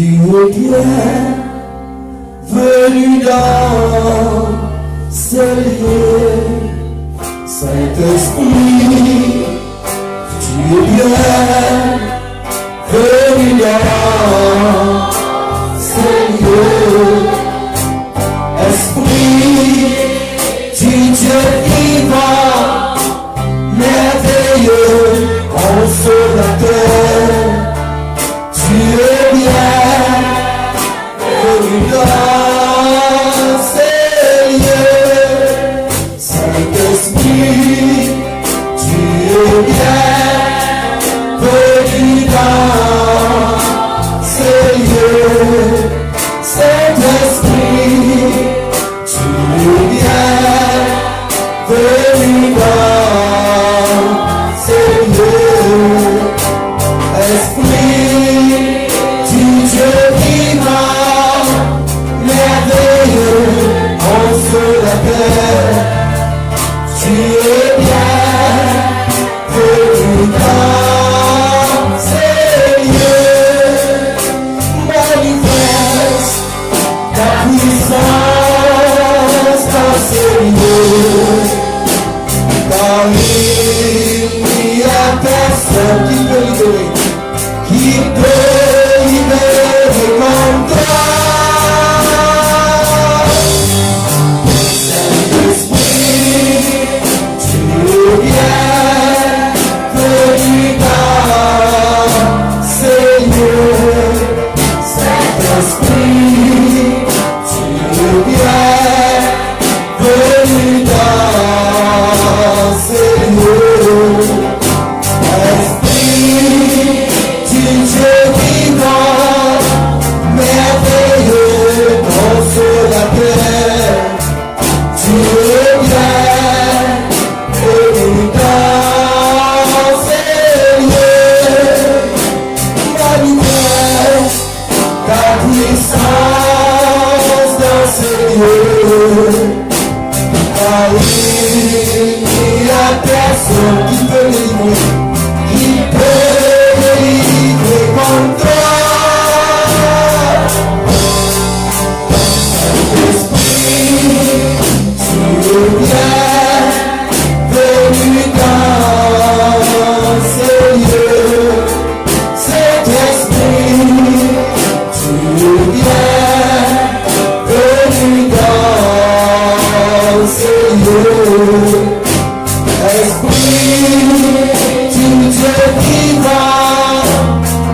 Tu es bien venu dans ce lieu, Saint-Esprit. Tu es bien venu dans ce lieu, Esprit du Dieu vivant, merveilleux, consolateur. Tu es bien venu dans ces lieux, Saint-Esprit. Tu es bien venu dans ces lieux, Saint-Esprit. Tu es bien venu dans ces lieux, Esprit du Dieu vivant, merveilleux, consolateur. Tu es bien venu dans ces lieux, manifeste ta puissance dans ces lieux, car il n'y a personne qui peut libérer. Qui peut libérer comme toi, Saint-Esprit. Tu es bien venu dans ces lieux, Saint-Esprit. Tu es bien venu dans ces lieux, Esprit du Dieu vivant, merveilleux, consolateur. Tu es bien venu dans ces lieux, manifeste ta puissance dans ces lieux, car il n'y a personne qui peut livrer, qui peut livrer comme toi. Saint-Esprit, tu es bien venu dans ces lieux, Saint-Esprit. Tu es bien venu dans ces lieux, Esprit du Dieu vivant,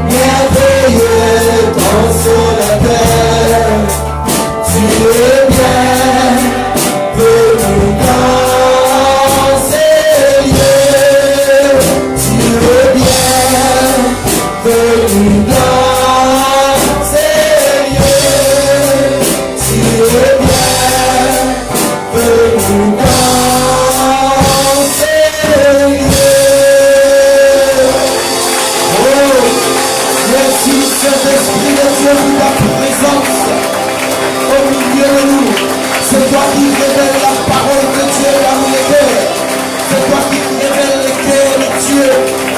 merveilleux, consolateur. Tu es bien venu dans ces lieux, tu es bien venu dans ces lieux, tu es bien venu dans ces lieux. Oh, merci Saint-Esprit de Dieu pour ta présence au milieu de nous. C'est toi qui révèles la parole de Dieu dans les cœurs. C'est toi qui révèles les cœurs de Dieu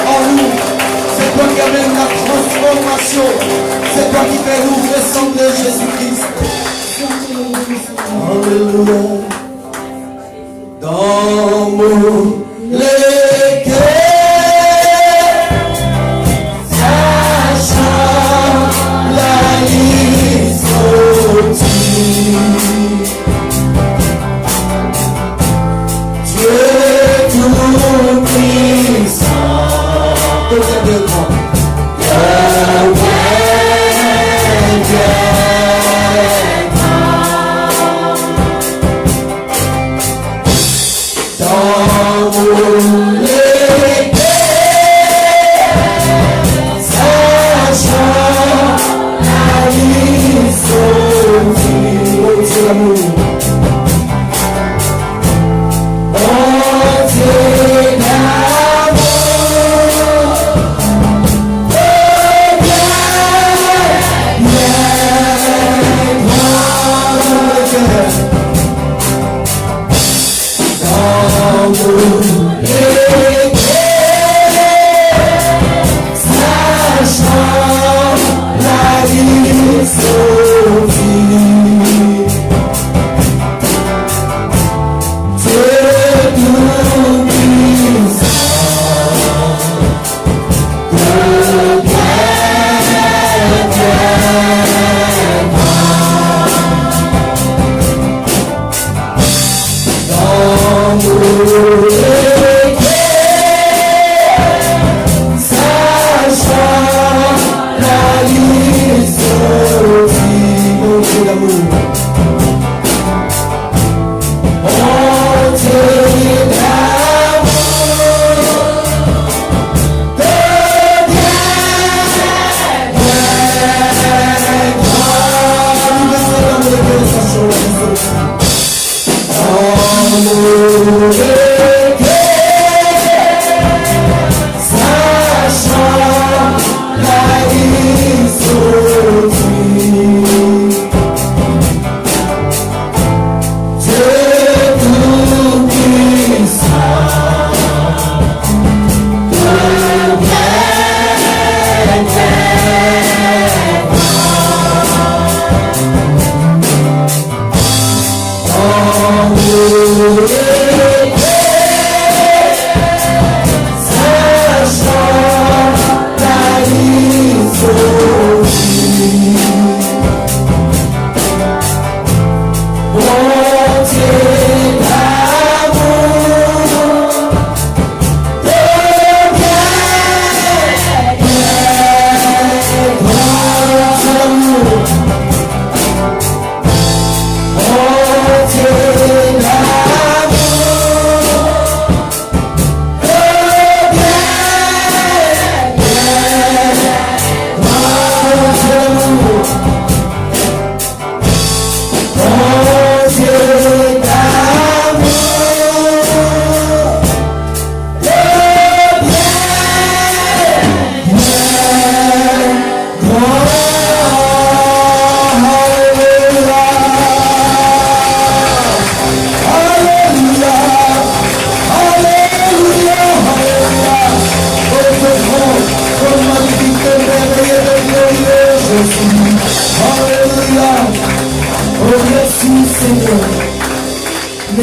en nous. C'est toi qui amène la transformation. C'est toi qui fais nous ressembler Jésus-Christ. Alléluia. Dans mon cœurs, sachant la liste. Dieu tout-puissant,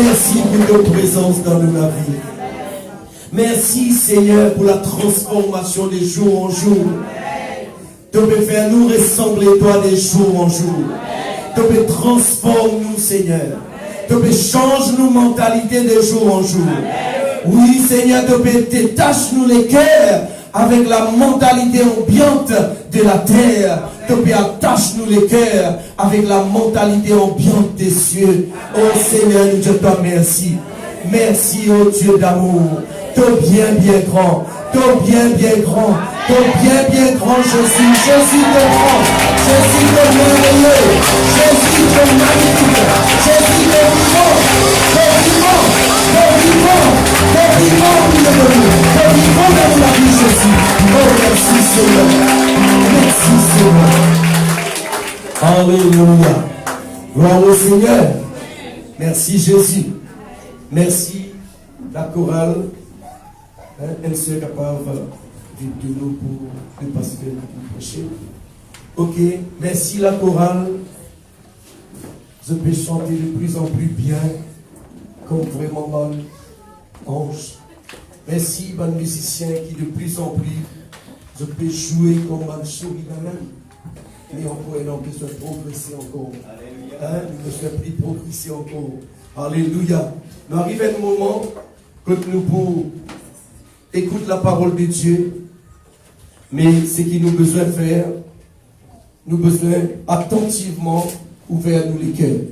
Merci pour ta présence dans nos vies. Merci Seigneur pour la transformation de jour en jour. Tu peux faire nous ressembler toi de jour en jour. Tu peux transformer nous Seigneur. Tu peux changer nos mentalités de jour en jour. Oui Seigneur, tu peux détacher nous les cœurs avec la mentalité ambiante de la terre. Tu peux attacher nous les cœurs avec la mentalité ambiante des cieux. Oh Seigneur, nous te disons merci. Merci, oh Dieu d'amour. Tu es bien, bien grand. Tu es bien, bien grand. Tu es bien, bien grand, Jésus. Jésus te grand. Jésus te merveilleux. Jésus te magnifique. Jésus te vivant. Te vivant. Te vivant. Te vivant, te vivant dans la vie, Jésus. Oh, merci, Seigneur. Merci, Seigneur. Alléluia. Gloire au Seigneur. Merci, Jésus. Merci, la chorale. Elle serait capable de nous pour le pasteur pour prêcher. Ok, merci la chorale. Je peux chanter de plus en plus bien, comme vraiment ange. Merci, bon musicien qui de plus en plus, je peux jouer comme un souris même. Mais encore, non, que je sois progressé encore. Hein, que je sois plus progressé encore. Alléluia. Nous arrivons à un moment que nous pouvons écouter la parole de Dieu. Mais ce qu'il nous besoin de faire, nous besoin attentivement ouvrir nous les cœurs.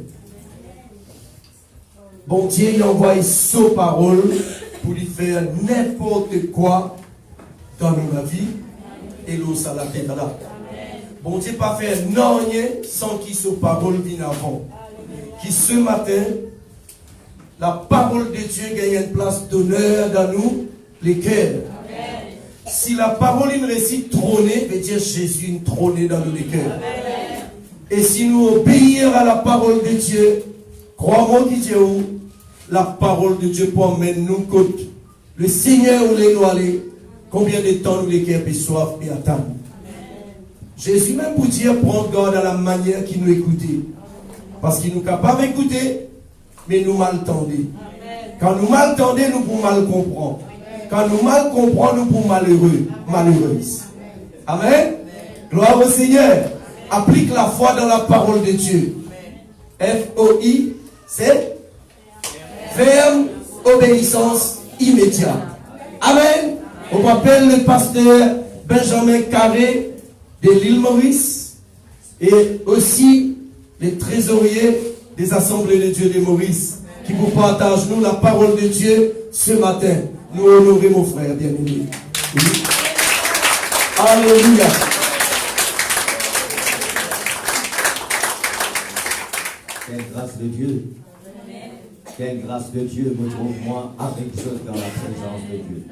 Bon Dieu, il envoie sa parole pour lui faire n'importe quoi dans la vie. Et l'eau, ça la tête là. Bon Dieu, pas faire rien sans qu'il sa parole vienne avant. Qui ce matin, la parole de Dieu gagne une place d'honneur dans nous, les cœurs. Si la parole il récite trôner, veut dire Jésus une trôner dans nos cœurs. Et si nous obéir à la parole de Dieu, crois-moi qui Dieu où la parole de Dieu pour emmener nous côte. Le Seigneur où les nous aller, combien de temps nous les cœurs et soif et attendre. Jésus même pour dire prendre garde à la manière qu'il nous écoutait. Parce qu'il nous est capable d'écouter, mais nous mal tendez. Quand nous mal tendez, nous pouvons mal comprendre. Quand nous mal comprenons, nous pouvons malheureux, malheureuse. Amen. Gloire au Seigneur. Applique la foi dans la parole de Dieu. F-O-I, c'est ferme obéissance immédiate. Amen. On m'appelle le pasteur Benjamin Carré de l'île Maurice et aussi les trésoriers des assemblées de Dieu de Maurice qui vous partagent nous la parole de Dieu ce matin. Nous honorons mon frère bien-aimé. Oui. Alléluia. Quelle grâce de Dieu. Quelle grâce de Dieu me trouve moi avec eux dans la présence de Dieu.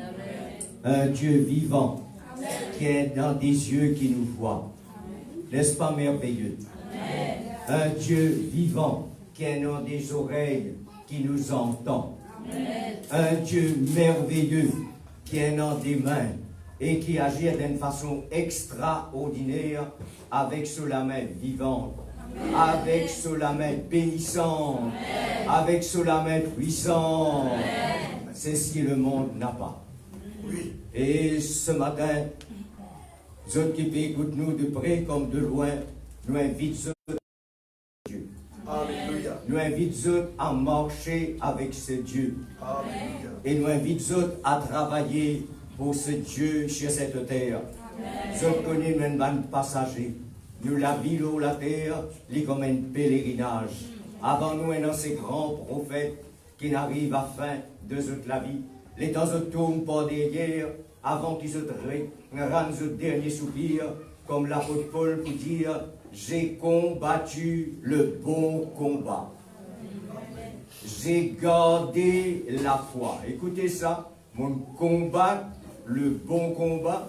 Un Dieu vivant qui est dans des yeux qui nous voient. N'est-ce pas merveilleux? Un Dieu vivant qui est dans des oreilles qui nous entend. Un Dieu merveilleux qui est dans des mains et qui agit d'une façon extraordinaire avec sous la main vivante, avec sous la main bénissante, avec sous la main puissante. C'est ce que le monde n'a pas. Et ce matin, ceux qui écoutent nous de près comme de loin, nous invitent Dieu. Alléluia. Nous invitons à marcher avec ce Dieu. Alléluia. Et nous invitons à travailler pour ce Dieu sur cette terre. Je connais même un passager. Nous la ville ou la terre, les comme un pèlerinage. Avant nous, un de ces grands prophètes qui n'arrivent à fin de toute la vie. Les temps se tournent par derrière avant qu'ils se rendent ce dernier soupir, comme l'apôtre Paul pour dire j'ai combattu le bon combat. J'ai gardé la foi. Écoutez ça. Mon combat, le bon combat,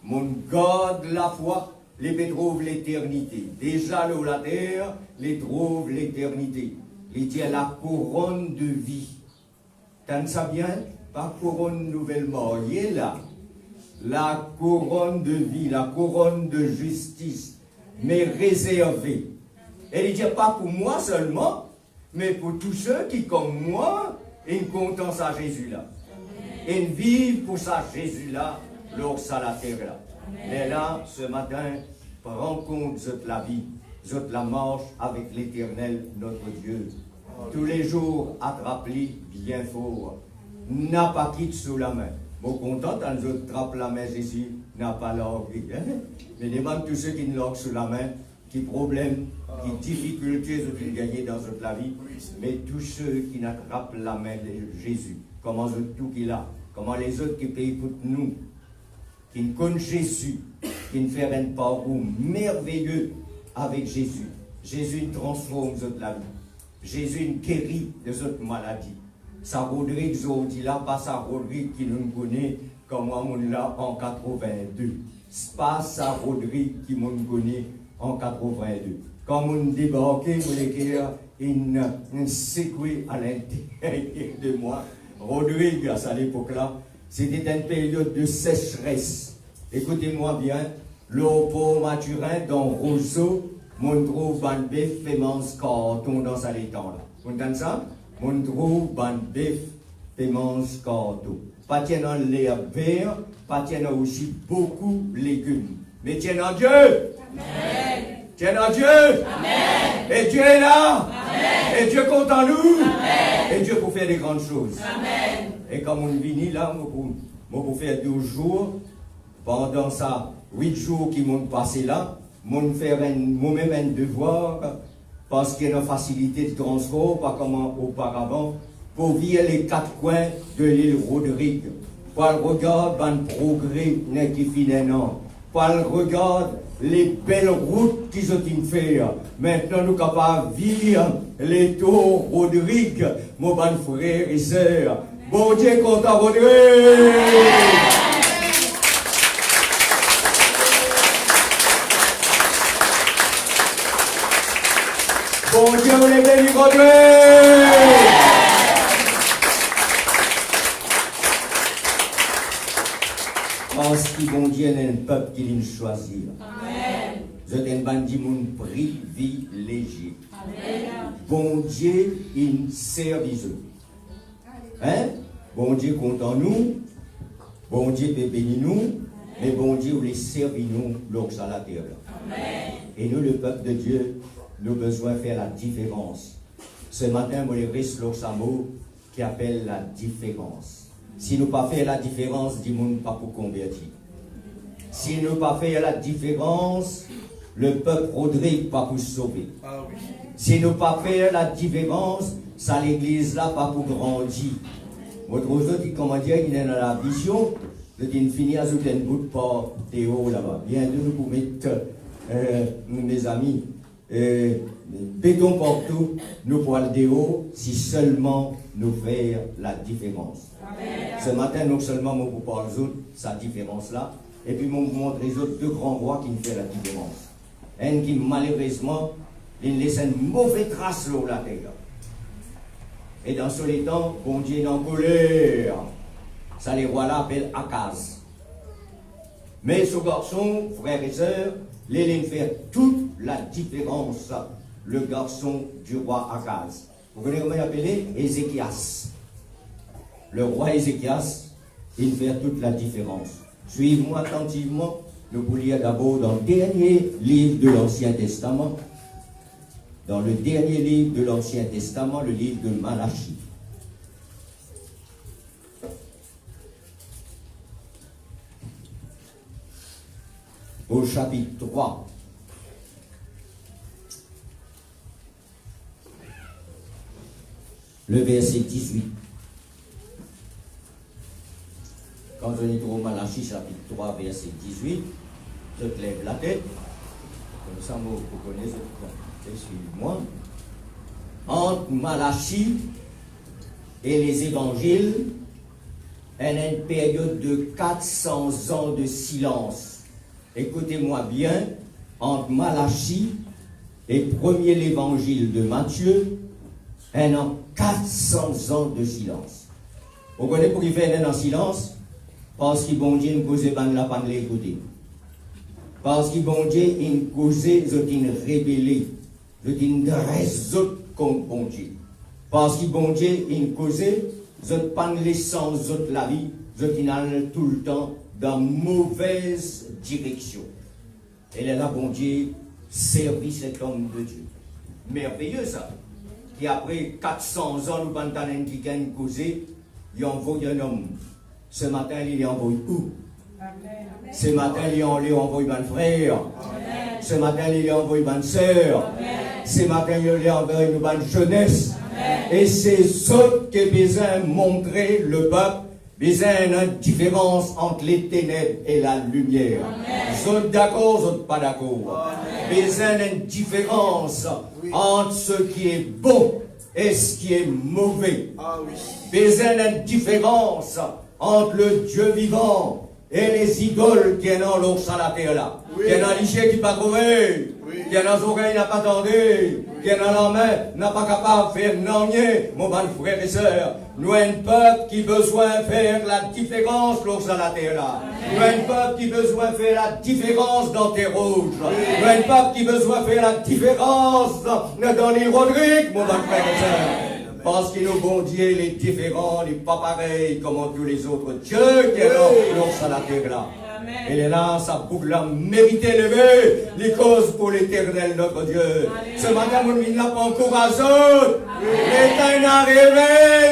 mon garde la foi, les trouve l'éternité. Déjà, le la terre, les trouve l'éternité. Il dit la couronne de vie. T'en sais bien? Pas couronne nouvellement. Il est là. La couronne de vie, la couronne de justice, mais réservée. Elle ne dit pas pour moi seulement, mais pour tous ceux qui, comme moi, ils comptent ça Jésus-là. Ils vivent pour ça Jésus-là, leur ça la terre là. Mais là, ce matin, prends compte de la vie, de la marche avec l'Éternel, notre Dieu. Tous les jours, attrape-les bien fort. N'a pas quitte sous la main. Bon, content, quand nous attrape la main, Jésus n'a pas l'envie. Mais demande tous ceux qui nous l'ont sous la main, qui problèmes, qui difficultés ont gagné dans toute la vie. Mais tous ceux qui n'attrapent la main de Jésus, comment tout qu'il a, comment les autres qui payent pour nous, qui ne connaissent Jésus, qui ne font un parcours merveilleux avec Jésus. Jésus nous transforme toute la vie. Jésus nous guérit de cette maladie. Ça Rodrigue dit là, pas ça Rodrigue qui nous connaît comme moi on l'a en 82. C'est pas ça Rodrigue qui nous connaît en 82. Quand on débarquait, on secoué à l'intérieur de moi. Rodrigue, à cette époque-là, c'était une période de sécheresse. Écoutez-moi bien, l'eau Mathurin dans Rousseau, mon trouve ban bœuf fait mange carton dans sa l'étang là. Vous entendez ça? Mon trouve ban bœuf fait mange carton. Pas tiens dans l'air vert, pas tiens aussi beaucoup de légumes. Mais tiens en Dieu! Amen! Tiens en Dieu! Amen! Et Dieu est là! Amen! Et Dieu compte en nous! Amen! Et Dieu pour faire des grandes choses. Amen! Et comme on vient là, moi pour faire 12 jours, pendant ça, 8 jours qui m'ont passé là, moi faire moi-même un devoir, parce qu'il y a une facilité de transport, pas comme auparavant, pour vivre les 4 coins de l'île Rodrigue. Pour le regard un progrès qui finit non. Pour le regard les belles routes qu'ils ont fait. Maintenant, nous sommes capables de vivre les tours Rodrigue, mon bon frère et sœurs. Bon Dieu, content Rodrigue! Bon Dieu, on est béni, Rodrigue! Parce que bon Dieu est un peuple qui vient choisir. Amen. Je t'ai bandit mon privilégié. Amen. Bon Dieu, il service. Hein? Bon Dieu compte en nous. Bon Dieu peut bénir nous. Mais bon Dieu voulait servir nous lorsqu'à la terre. Amen. Et nous, le peuple de Dieu, nous avons besoin de faire la différence. Ce matin, moi, il reste lorsqu'un mot qui appelle la différence. Si nous pas faire la différence, du monde pas pour convertir. Si nous pas faire la différence, le peuple Rodrigue pas pour sauver. Ah oui. Si nous pas faire la différence, ça l'église là pas pour grandir. Votre autre dit comment dire qu'il est dans la vision, de qu'il finit à ajouter un bout de port Théo là-bas. Bien de nous pour mettre mes amis. Béton partout, nous pour le déo, si seulement nous faire la différence. Amen. Ce matin, non seulement nous pour parler aux autres, sa différence là, et puis nous montre les autres 2 grands rois qui nous font la différence. Un qui malheureusement, il laisse une mauvaise trace sur la terre. Et dans ce temps, bon Dieu est en colère. Ça les rois là appellent Akaz. Mais ce garçon, frères et sœurs, il fait toute la différence, le garçon du roi Akaz. Vous connaissez comment il appelé? Ézéchias. Le roi Ézéchias, il fait toute la différence. Suivez-moi attentivement. Nous vous lire d'abord dans le dernier livre de l'Ancien Testament. Dans le dernier livre de l'Ancien Testament, le livre de Malachie. Au chapitre 3. Le verset 18. Quand on est au Malachie, chapitre 3, verset 18, je te lève la tête. Comme ça, vous connaissez, suivez-moi. Entre Malachie et les évangiles, il y a une période de 400 ans de silence. Écoutez-moi bien, entre Malachie et premier l'évangile de Matthieu, il y a 400 ans de silence. Vous connaissez pour qu'il fait un an de silence? Parce que bon Dieu nous causait ban la pan l'écouter. Parce que bon Dieu nous causait une rébellion. je dis une reste contre bon Dieu. Parce que bon Dieu, il causait, je ne pas l'essence de la vie, je dis tout le temps dans mauvaise direction. Et là, bon Dieu, servit cet homme de Dieu. Merveilleux ça. Qui après 400 ans, nous avons qui gagne causé, il a envoyé un homme. Ce matin, il a envoyé où? Ce matin, il a envoyé un frère. Ce matin, il a envoyé une sœur. Ce matin, il a envoyé une jeunesse. Et c'est ce qui a besoin de montrer le peuple, besoin d'une différence entre les ténèbres et la lumière. Vous êtes d'accord, vous n'êtes pas d'accord. Besoin d'une différence entre ce qui est bon et ce qui est mauvais. Besoin d'une différence entre le Dieu vivant et les idoles qui sont dans la terre là. Qui est dans l'île qui n'a pas trouvé, qui est dans les oreilles n'a pas entendu, qui est dans la main n'a pas capable de faire non-nier, mon bon frère et soeur. Nous avons un peuple qui a besoin de faire la différence dans la terre là. Nous avons un peuple qui a besoin de faire la différence dans tes rouges. Nous avons un peuple qui a besoin de faire la différence dans les Rodrigue, mon bon frère et soeur. Parce que nos bon Dieu, il est différent, il n'est pas pareil comme tous les autres dieux qui sont dans la terre là. Et là, sa boucle a mérité lever les causes pour l'éternel notre Dieu. Ce matin, mon il n'a pas encouragé. L'éternel a arrivé,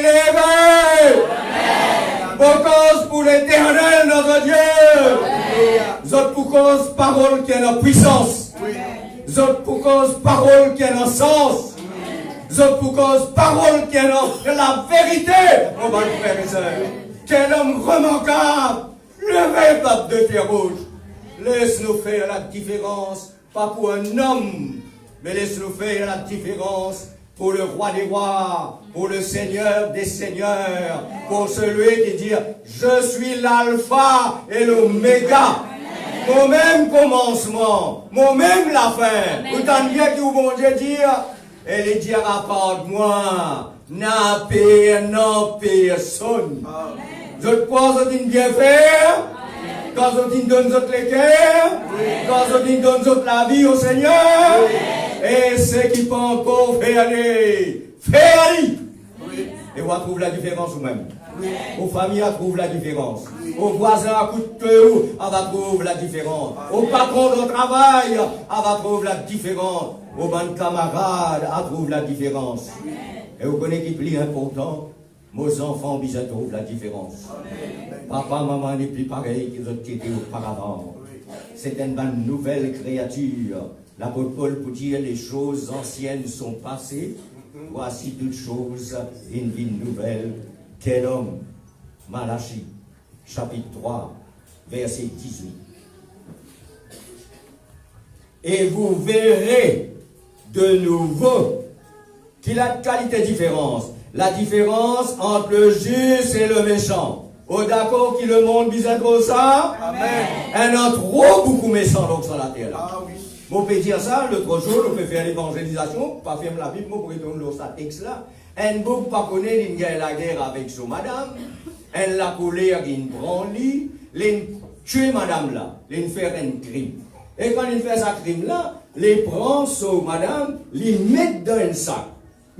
levé. Pour cause pour l'éternel notre Dieu. Zot pour cause parole qui est en puissance. Zot pour cause parole qui est en sens. Zot pour cause parole qui est en la vérité. Mon bon frère et soeur. Quel homme remarquable. Levez, peuple de terre rouge. Laisse-nous faire la différence, pas pour un homme, mais laisse-nous faire la différence pour le roi des rois, pour le Seigneur des seigneurs, pour celui qui dit « Je suis l'alpha et l'oméga ». Mon même commencement, mon même la fin. Vous entendez bien que mon Dieu dire, et il dira pas de moi, n'a personne. Je crois que vous bien faire, quand vous donne les cœurs, quand vous donne la vie au Seigneur, et ce qui peut encore faire aller. Et on trouve la différence vous-même. Aux familles, on trouve la différence. Aux voisins, à coup de cœur, on va trouver la différence. Aux patrons de travail, on va trouver la différence. Aux bonnes camarades, on trouve la différence. Et vous connaissez qui est plus important? Nos enfants, ils trouvent la différence. Papa, maman n'est plus pareil qu'ils ont été auparavant. C'est une bonne nouvelle créature. L'apôtre Paul pour dire les choses anciennes sont passées. Voici toutes choses, une vie nouvelle. Quel homme? Malachie, chapitre 3, verset 18. Et vous verrez de nouveau qu'il a de qualité différence. La différence entre le juste et le méchant. Au d'accord qui le monde disait trop ça? Amen. Un autre trop beaucoup méchant donc sur la terre là. Ah oui. On peut dire ça, l'autre jour, on peut faire l'évangélisation, pas faire la Bible, on pourrait donner ce texte là. Un beau pas connaît, il a la guerre avec son madame, un la colère, il prend lui, il tue madame là, il fait un crime. Et quand il fait ce crime là, il prend son madame, il met dans un sac.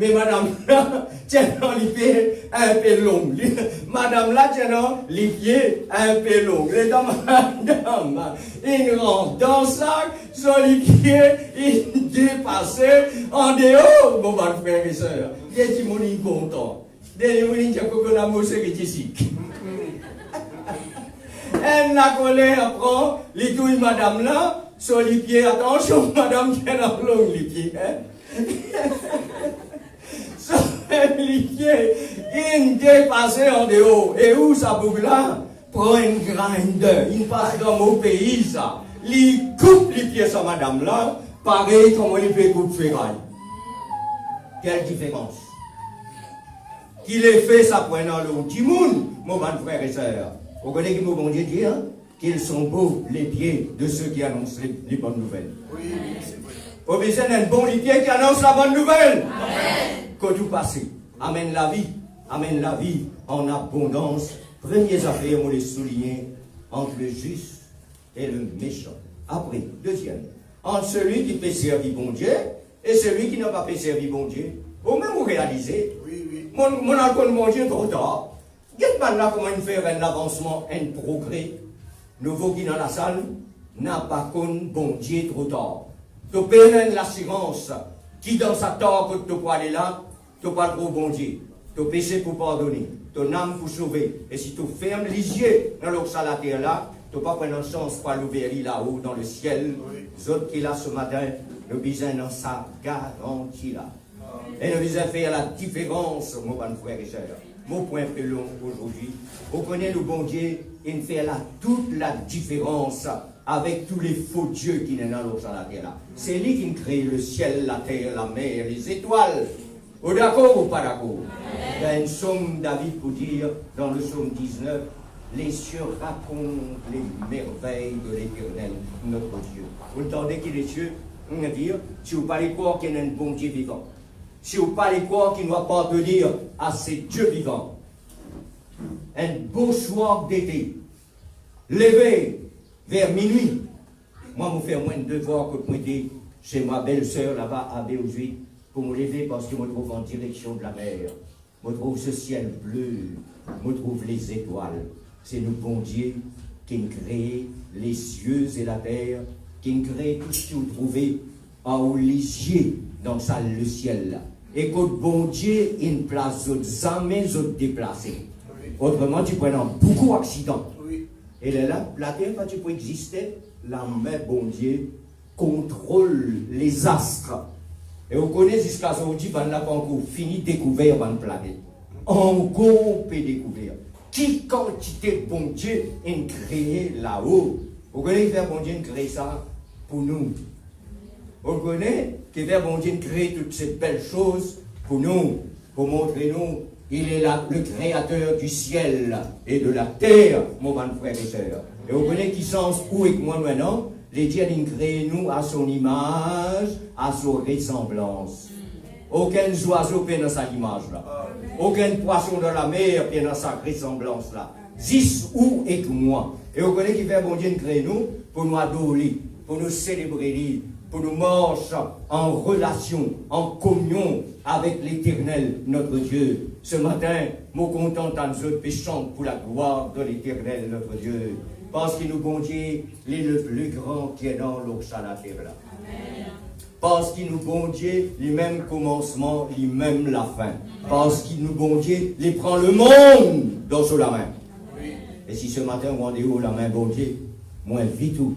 Mais madame là, tiens dans les pieds un peu longs. Madame là, tiens dans les pieds un peu longs. Et dans madame, il rentre dans le sac, sur les pieds, il dépasse en dehors. Bon, bah, frère et soeur, il dit mon content. Des gens qui ont la mousse ici. Elle n'a colère, prend les douilles madame là, sur les pieds. Attention, madame, tiens dans long les pieds. Les pieds, il dépasse en dehors. Et où ça bouge là? Prend une grinder. Il passe dans mon pays, ça. Il coupe les pieds sur madame là, pareil comme il fait coupe ferraille. Quelle différence? Qu'il ait fait ça prenant le petit monde, mon bon frère et soeur. Vous connaissez que mon bon Dieu dit qu'ils sont beaux les pieds de ceux qui annoncent les bonnes nouvelles. Oui, c'est vrai. Au besoin d'un bon les pieds qui annonce la bonne nouvelle. Amen. Que tout passe. Amène la vie en abondance. Premiers affaires, on les souligne entre le juste et le méchant. Après, deuxième, entre celui qui fait servir bon Dieu Et celui qui n'a pas pu servir bon Dieu, vous même vous réalisez, Oui. mon alcool, mon Dieu, trop tard. Qu'est-ce que là, comment il fait un avancement, un progrès? Nouveau qui dans la salle, n'a pas connu bon Dieu trop tard. Tu perds l'assurance qui dans sa tort que tu peux aller là, tu pas trop bon Dieu. Tu péché pour pardonner, ton âme pour sauver. Et si tu fermes les yeux dans l'eau la terre là, tu pas prendre une chance pour l'ouvrir là-haut dans le ciel. Les autres qui là ce matin, nous besoin dans sa garantie là. Et nous besoin faire la différence, mon bon frère et soeur. Mon point plus long aujourd'hui. Vous connaissez le bon Dieu, il fait là toute la différence avec tous les faux dieux qui sont dans l'eau sur la terre là. C'est lui qui crée le ciel, la terre, la mer, les étoiles. Vous d'accord ou pas d'accord? Il y a une somme David pour dire dans le psaume 19, les cieux racontent les merveilles de l'Éternel, notre Dieu. Vous entendez qu'il est cieux? On va dire, si vous parlez quoi qu'il y a un bon Dieu vivant. Si vous parlez quoi qui doit appartenir à ces dieux vivants. Un beau soir d'été, levé vers minuit. Moi, je fais moins de devoirs que de pointer chez ma belle-sœur là-bas à B18 pour me lever parce que je me trouve en direction de la mer. Je trouve ce ciel bleu, je trouve les étoiles. C'est le bon Dieu qui a créé les cieux et la terre, qui a créé tout ce que vous trouvez en haut les yeux dans le ciel là. Et que bon Dieu, une place aux âmes, aux déplacés. Autrement, tu prends beaucoup d'accidents. Et là, la terre, quand tu peux exister, la main, bon Dieu, contrôle les astres. Et vous connaissez jusqu'à aujourd'hui, on n'a pas encore fini de découvrir la planète. Encore peut découvrir. Qui quantité bon Dieu a créé là-haut? Vous connaissez que bon Dieu a créé ça pour nous. Vous connaissez que bon Dieu a créé toutes ces belles choses pour nous, pour montrer nous. Il est là, le créateur du ciel et de la terre, mon bon frère et soeur. Et vous connaissez qui sens où et que moi maintenant? Les dieux ont créé nous à son image, à son ressemblance. Aucun oiseau peut dans sa image là. Aucun poisson dans la mer peut dans sa ressemblance là. Zis où et que moi. Et vous connaissez qui fait bon Dieu créer nous pour nous adorer, pour nous célébrer, pour nous marcher en relation, en communion avec l'Éternel, notre Dieu. Ce matin, nous content à nous autres péchants pour la gloire de l'Éternel, notre Dieu. Parce que nous, bon Dieu, il est le plus grand qui est dans l'eau à la terre là. Parce qu'il nous, bon Dieu, les mêmes commencements, les mêmes la fin. Parce qu'il nous, bon Dieu, il prend le monde dans la main. Et si ce matin, on est où la main, bon Dieu, moi, vite tout,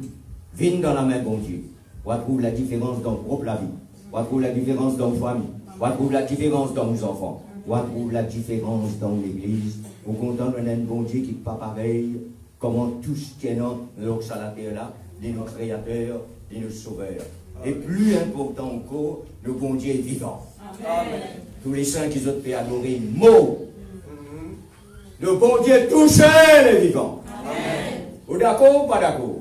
viens dans la main, bon Dieu. On trouve la différence dans propre la vie. On trouve la différence dans la famille. On trouve la différence dans nos enfants. On trouve la différence dans l'église. Au content d'un bon Dieu qui n'est pas pareil. Comment tous tiennent l'ox à la terre là, les nos créateurs, les nos sauveurs. Et plus important encore, le bon Dieu est vivant. Amen. Tous les saints qui ont fait adorer mot. Le bon Dieu touchait les vivants. Amen. Vous d'accord ou pas d'accord?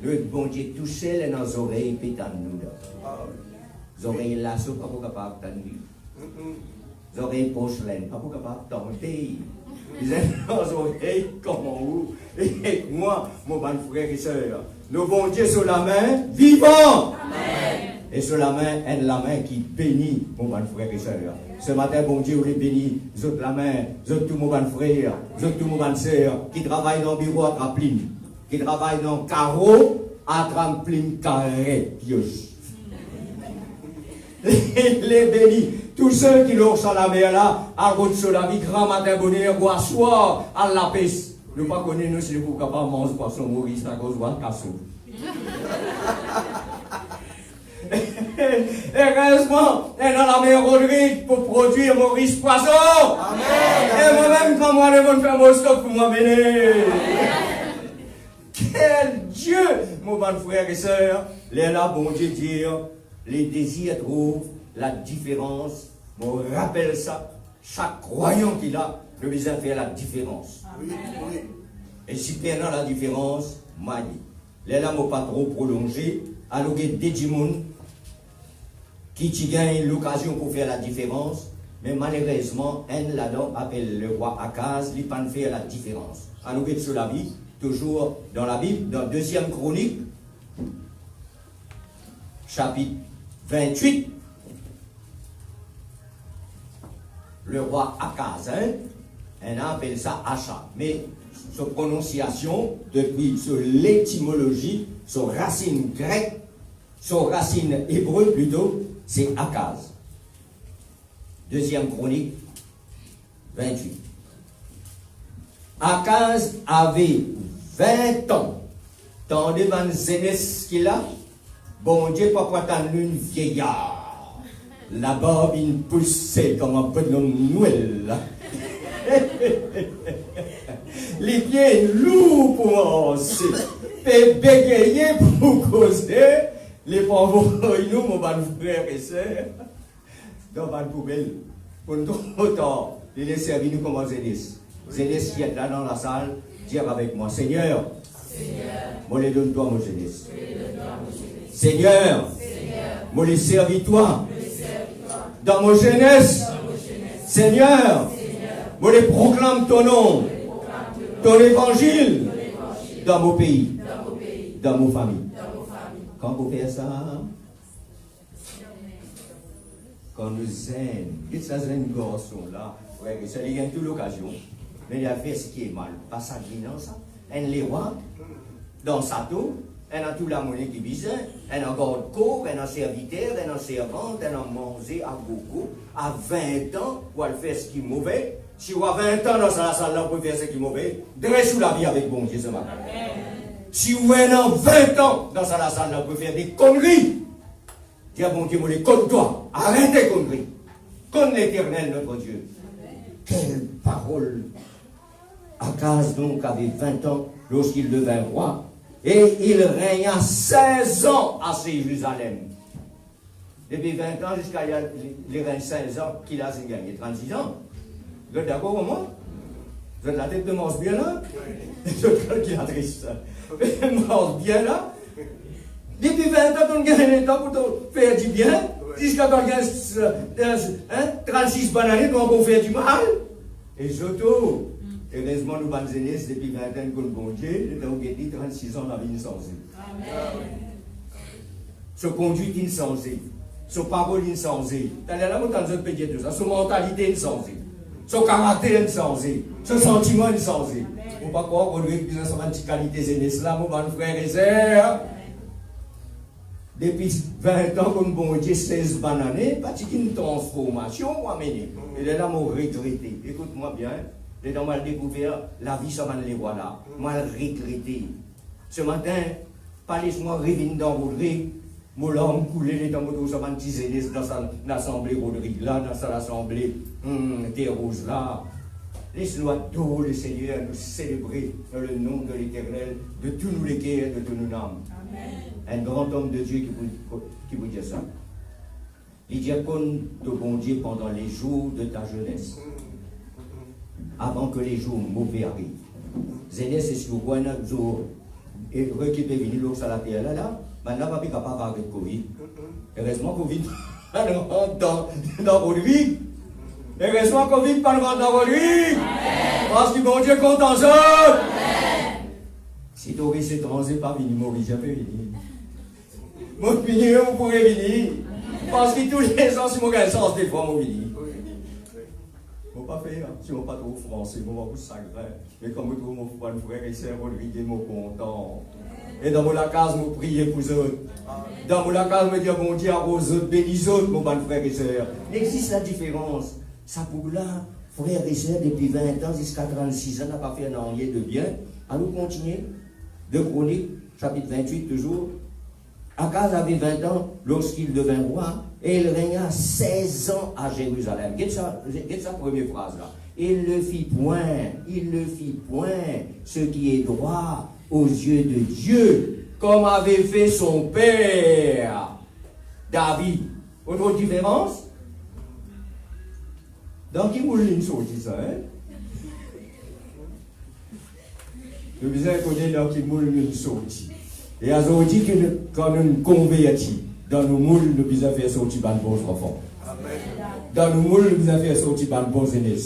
Le bon Dieu touchait les oreilles pétales nous. Les oreilles là, sont pas capables d'entendre. Les oreilles porcelaine, pas capable d'entendre. Les oreilles comme en haut. Et moi, mon bon frère et soeur, le bon Dieu sur la main, vivant. Amen. Et sur la main, elle la main qui bénit, mon bon frère et soeur. Ce matin, bon Dieu, vous les bénit. Vous autres la main, vous autres tous mon bon frère, vous autres tous mon bon soeur, qui travaillent dans le bureau à trampoline, qui travaillent dans le carreau à trampoline carré, pioche. Les bénis. Tous ceux qui l'ont sur la mer là, à route sur la vie, grand matin, bonheur, ou à soir, à la peste. Nous ne connaissons pas si nous sommes capables de manger poisson Maurice à cause de la cassou. Heureusement, elle est dans la mer Rodrigue pour produire Maurice Poisson. Amen. Et moi-même, quand moi, je vais faire mon stock pour moi bénir. Quel Dieu, mon bon frère et soeur. Les là, bon Dieu, dire, les désirs trouvent la différence. On rappelle ça. Chaque croyant qu'il a, le besoin de faire la différence. Oui. Et si pendant la différence, moi, les là, pas trop prolongé. Alors, il y a des gens qui gagnent l'occasion pour faire la différence. Mais malheureusement, un là-dedans appelle le roi Akaz, il ne peut pas faire la différence. Alors, il y a sur la Bible, toujours dans la Bible, dans 2e Chronique, chapitre 28, le roi Akaz, on appelle ça Acha. Mais sa prononciation, depuis l'étymologie, sa racine grecque, sa racine hébreu plutôt, c'est Akaz. Deuxième chronique, 28. Akaz avait 20 ans. Tant devant Zénès qu'il a, bon Dieu, papa, t'as une vieillard. La barbe, il poussait comme un peu de Noël. Les pieds lourds pour manger, et bégayer pour causer. Les pauvres, nous, mon bon frère et soeur, dans ma poubelle, pour nous autant, les servir nous comme Zénès. Zénès qui est là dans la salle, dire avec moi, Seigneur, moi les donne-toi mon jeunesse. Seigneur, moi les servis-toi dans mon jeunesse. Seigneur, moi les proclame ton nom, ton évangile dans mon pays, dans mon famille. Quand vous faites ça, quand nous aimons, il y a un garçon là, ça il y a toute l'occasion, mais il a fait ce qui est mal, pas ça qui non ça. Un les rois, dans sa tour, elle a toute la monnaie qui vise, elle a garde court, elle a serviteur, elle a servante, elle a mangé à beaucoup, à 20 ans, pour elle faire ce qui est mauvais. Si vous avez 20 ans dans sa salle, là, vous pouvez faire ce qui est mauvais, dressez la vie avec bon Dieu ce matin. Si vous avez 20 ans dans sa salle, là, vous pouvez faire des conneries. Dis à bon Dieu, moi, contre-toi, arrête tes conneries. Contre l'Éternel, notre Dieu. Quelle parole! Akaz donc avait 20 ans lorsqu'il devint roi, et il régna 16 ans à Jérusalem. Depuis 20 ans jusqu'à les 16 ans qu'il a gagné, 36 ans. Vous êtes d'accord avec moi? Vous êtes la tête de mange bien là? Je crois qu'il a triste. Mange bien là? Depuis 20 ans, on gagne le temps pour faire du bien, jusqu'à 36 bonnes années pour faire du mal. Et surtout, heureusement, nous sommes aînés depuis 20 ans qu'on bon Dieu, nous avons dit 36 ans, la vie insensée. Sa conduite insensée, sa parole insensée, dans notre pays de ça, sa mentalité insensée, son caractère insensé, son sentiment insensé. On ne peut pas croire qu'on doit utiliser sa qualité aînés là, mon frère et sœur. Depuis 20 ans, qu'on bon Dieu, 16 bonnes années, pas une transformation, moi, mener. Et là, mon regretté. Écoute-moi bien. Les gens mal découvert, la vie, ça va les voilà. Mal regretté. Ce matin, pas laisse-moi revenir dans Rodrigue. Mon larme coulée, les temps où ça va tiser dans l'assemblée Rodrigue, là, dans l'assemblée des Roses, là. Laisse-nous adorer le Seigneur, nous célébrer dans le nom de l'Éternel, de tous nous les cœurs, de tous nos âmes. Un grand homme de Dieu qui vous dit ça. Il dit qu'on te bon Dieu pendant les jours de ta jeunesse, avant que les jours mauvais arrivent. Zénès, c'est ce que vous voyez, et récupérer venir l'eau à la terre là, maintenant, pas capable avec le Covid. Heureusement, Covid, dans votre vie. Heureusement, Covid, pas dans votre vie. Parce que bon Dieu compte en ça. Si tu aurais ces transit, pas venir mourir, jamais venir. Mon venir, vous pourrez venir. Parce que tous les gens, si mon gars, sens des fois, mon venir. Je ne vais pas faire, si on ne pas trop français, je vais vous sacrer. Mais comme vous mon frère et sœur, vous riez, mon content. Et dans mon case, je prie pour eux. Dans mon case, je dis, bon Dieu, à vos autres, bénis autres, mon bon frère et sœur. Il existe la différence. Ça pour là, frère et sœur, depuis 20 ans jusqu'à 36 ans, n'a pas fait un rien de bien. Allons continuer. De Chroniques, chapitre 28, toujours. Akaz avait 20 ans lorsqu'il devint roi, et il régna 16 ans à Jérusalem. Regarde sa première phrase là. Il ne fit point ce qui est droit aux yeux de Dieu, comme avait fait son père David. Autre différence? Dans qui moule une sortie ça, hein? Nous besoin connaître dans qui moule une sortie. Et à ce dit que quand nous convertis, dans nos moules, nous besoin faire sortir de bons enfants. Dans nos moules, nous besoin faire sortir de bons aînés.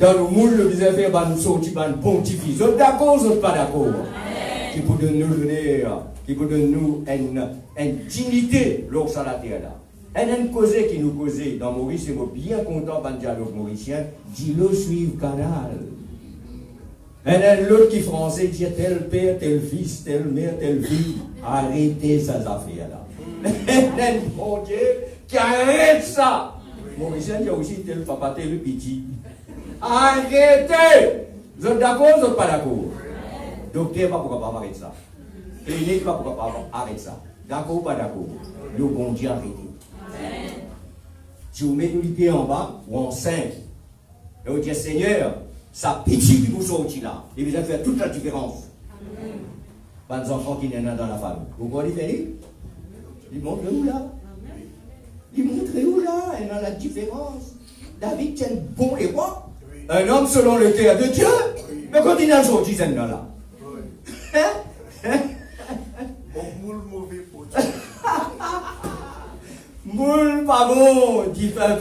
Dans nos moules, nous besoin faire sortir de bons petits-fils. Vous êtes d'accord ou vous n'êtes pas d'accord? Qui peut nous donner, qui peut donner une dignité lorsqu'à la terre là. Un causé qui nous causait dans Maurice, et moi bien content d'un dialogue mauricien, dis-le suivre canal. Un l'autre qui français dit tel père, tel fils, telle mère, telle fille. Arrêtez ces affaires-là. Un bon Dieu qui arrête ça. Mauricien dit aussi tel papa, tel petit. Arrêtez! Vous êtes d'accord ou vous n'êtes pas d'accord? Docteur, pas pourquoi pas arrêter ça. Clinique, pas pourquoi pas arrêter ça. D'accord ou pas d'accord? Le bon Dieu arrêtez. Si vous mettez les pieds en bas ou en 5, et vous dites Seigneur, sa pitié qui vous sortit là, il vient faire toute la différence. Pas des enfants qui naissent dans la famille. Vous voyez, il montre où là? Il montre où là? Et dans la différence. David tient bon et roi. Un homme selon le cœur de Dieu. Mais quand il a un jour, disait là. Moule mauvais pour Moule pas bon, dit pas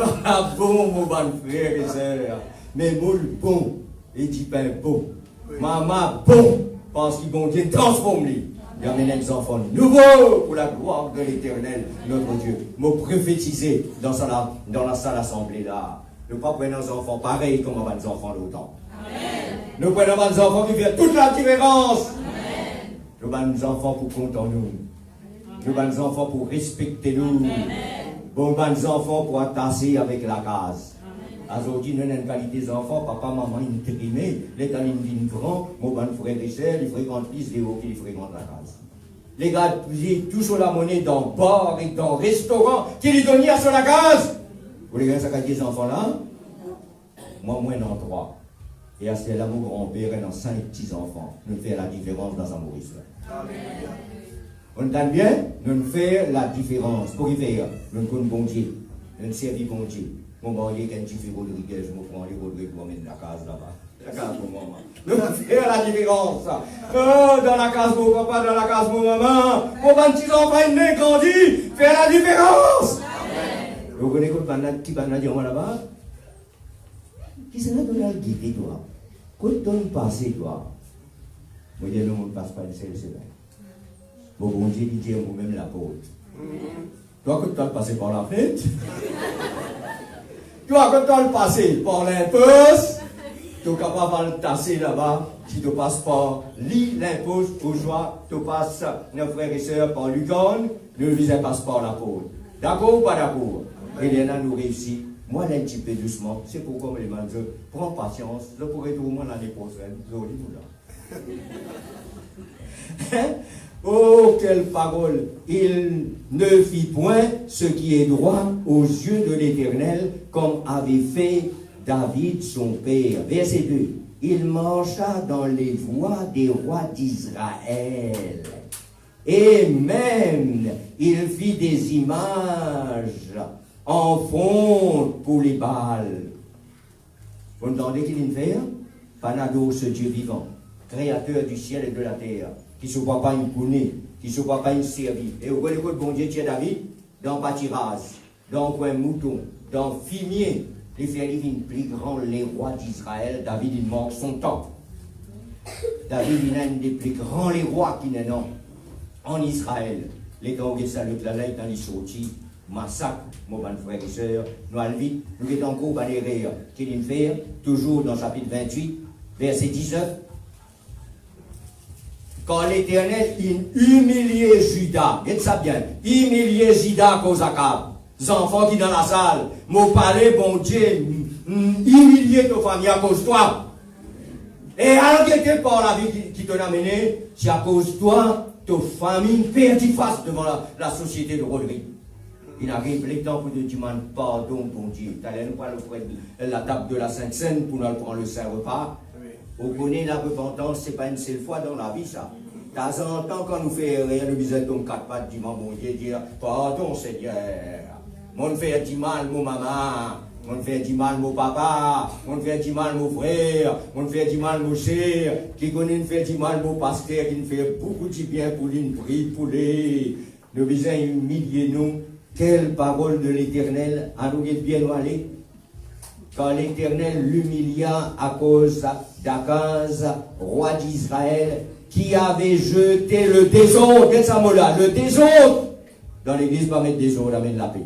bon, mon bon frère et sœur. Mais moule bon, et dit pas bon. Maman bon, parce qu'il bon Dieu transforme-les. Il amène des enfants nouveaux pour la gloire de l'Éternel, notre Dieu. Me prophétiser dans la salle assemblée là. Ne pas prendre des enfants pareils comme on va des enfants d'autant. Nous prenons des enfants qui font toute la différence. Nous avons des enfants pour compter en nous. Nous avons des enfants pour respecter nous. Nous avons des enfants pour attacher avec la case. Aujourd'hui, nous avons une qualité d'enfants, papa, maman, ils sont trimés, les gars, ils sont grands, mon frère et sœur, ils fréquentent plus les hauts qui fréquentent la case. Les gars, ils touchent sur la monnaie dans le bar et dans le restaurant, qui les donnent sur la case. Vous les gars, ça qualité des enfants là? Moi, dans 3. Et à ce là mon grand-père et dans 5 petits-enfants. Nous faisons la différence dans un Maurice. On entend bien? Nous faisons la différence. Pour y faire, nous connaissons bon Dieu. Nous servons bon Dieu. Mon marié, quand tu fais Rodriguez, je me prends les Rodriguez pour mettre la case là-bas. La case pour maman. Nous faisons la différence. Oh, dans la case pour papa, dans la case pour maman. Pour 20 petits-enfants, ils grandis. Faire la différence. Vous connaissez qui va dire là-bas? Qui s'est là donné le guide, toi? Quand on passe, toi? Moi, je ne passe pas le ciel, c'est vrai. Bon Dieu, il dit vous-même la porte. Toi, quand tu as passé par la fenêtre, toi, quand tu as passé par l'impose, tu es capable de tasser là-bas. Si tu passes par l'impose, bourgeois, tu passes, nos frères et sœurs, par l'Ugon, le visa passe par la porte. D'accord ou pas d'accord? Et il y en a nous réussi. Moi, un petit peu doucement. C'est pourquoi les gens disent, prends patience, je pourrai tout le monde l'année prochaine. Oh, quelle parole! Il ne fit point ce qui est droit aux yeux de l'Éternel, comme avait fait David son père. Verset 2. Il marcha dans les voies des rois d'Israël. Et même, il fit des images en fonte pour les Baals. Vous entendez qu'il vient faire? Panado, ce Dieu vivant, créateur du ciel et de la terre, qui ne se voit pas une connaît, qui ne se voit pas une servie. Et vous voyez le bon Dieu, Dieu David, dans pâtirage, dans coin mouton, dans fumier, les faire vivre plus grand les rois d'Israël. David, il manque son temps. David, il est un des plus grands les rois qui n'est non en Israël. Les gars, qui saluent la lèvre dans les sorties, massacre, mon bon frère et sœur, nous allons vite, nous sommes encore dans les rires, qu'il vient faire, toujours dans le chapitre 28, verset 19. Quand l'Éternel humiliait Judas, et ça bien, humiliait Judas à cause Akab, les enfants qui dans la salle, mon palais, bon Dieu, humilier ta famille à cause de toi. Et alors que tu par la vie qui te l'a mené, c'est à cause de toi, ta famille perdit face devant la société de Rodrigue. Il arrive le temps pour te demander pardon, bon Dieu. Tu allais nous prendre la table de la Sainte Seine pour nous prendre le Saint-Repas. On connaît la repentance, ce n'est pas une seule fois dans la vie, ça. De temps en temps, quand nous faisons rien, nous disons comme 4 pattes, dis mon Dieu, dire pardon, Seigneur. On fait du mal, mon maman. On fait du mal, mon papa. On fait du mal, mon frère. On fait du mal, mon cher. Qui connaît fait du mal, mon pasteur, qui nous fait beaucoup de bien pour lui, prie pour lui. Nous disons humilier nous. Quelle parole de l'Éternel à nous bien nous aller. Quand l'Éternel l'humilia à cause d'Akaz, roi d'Israël, qui avait jeté le désordre, le désordre. Dans l'église, pas mettre désordre, amène la paix.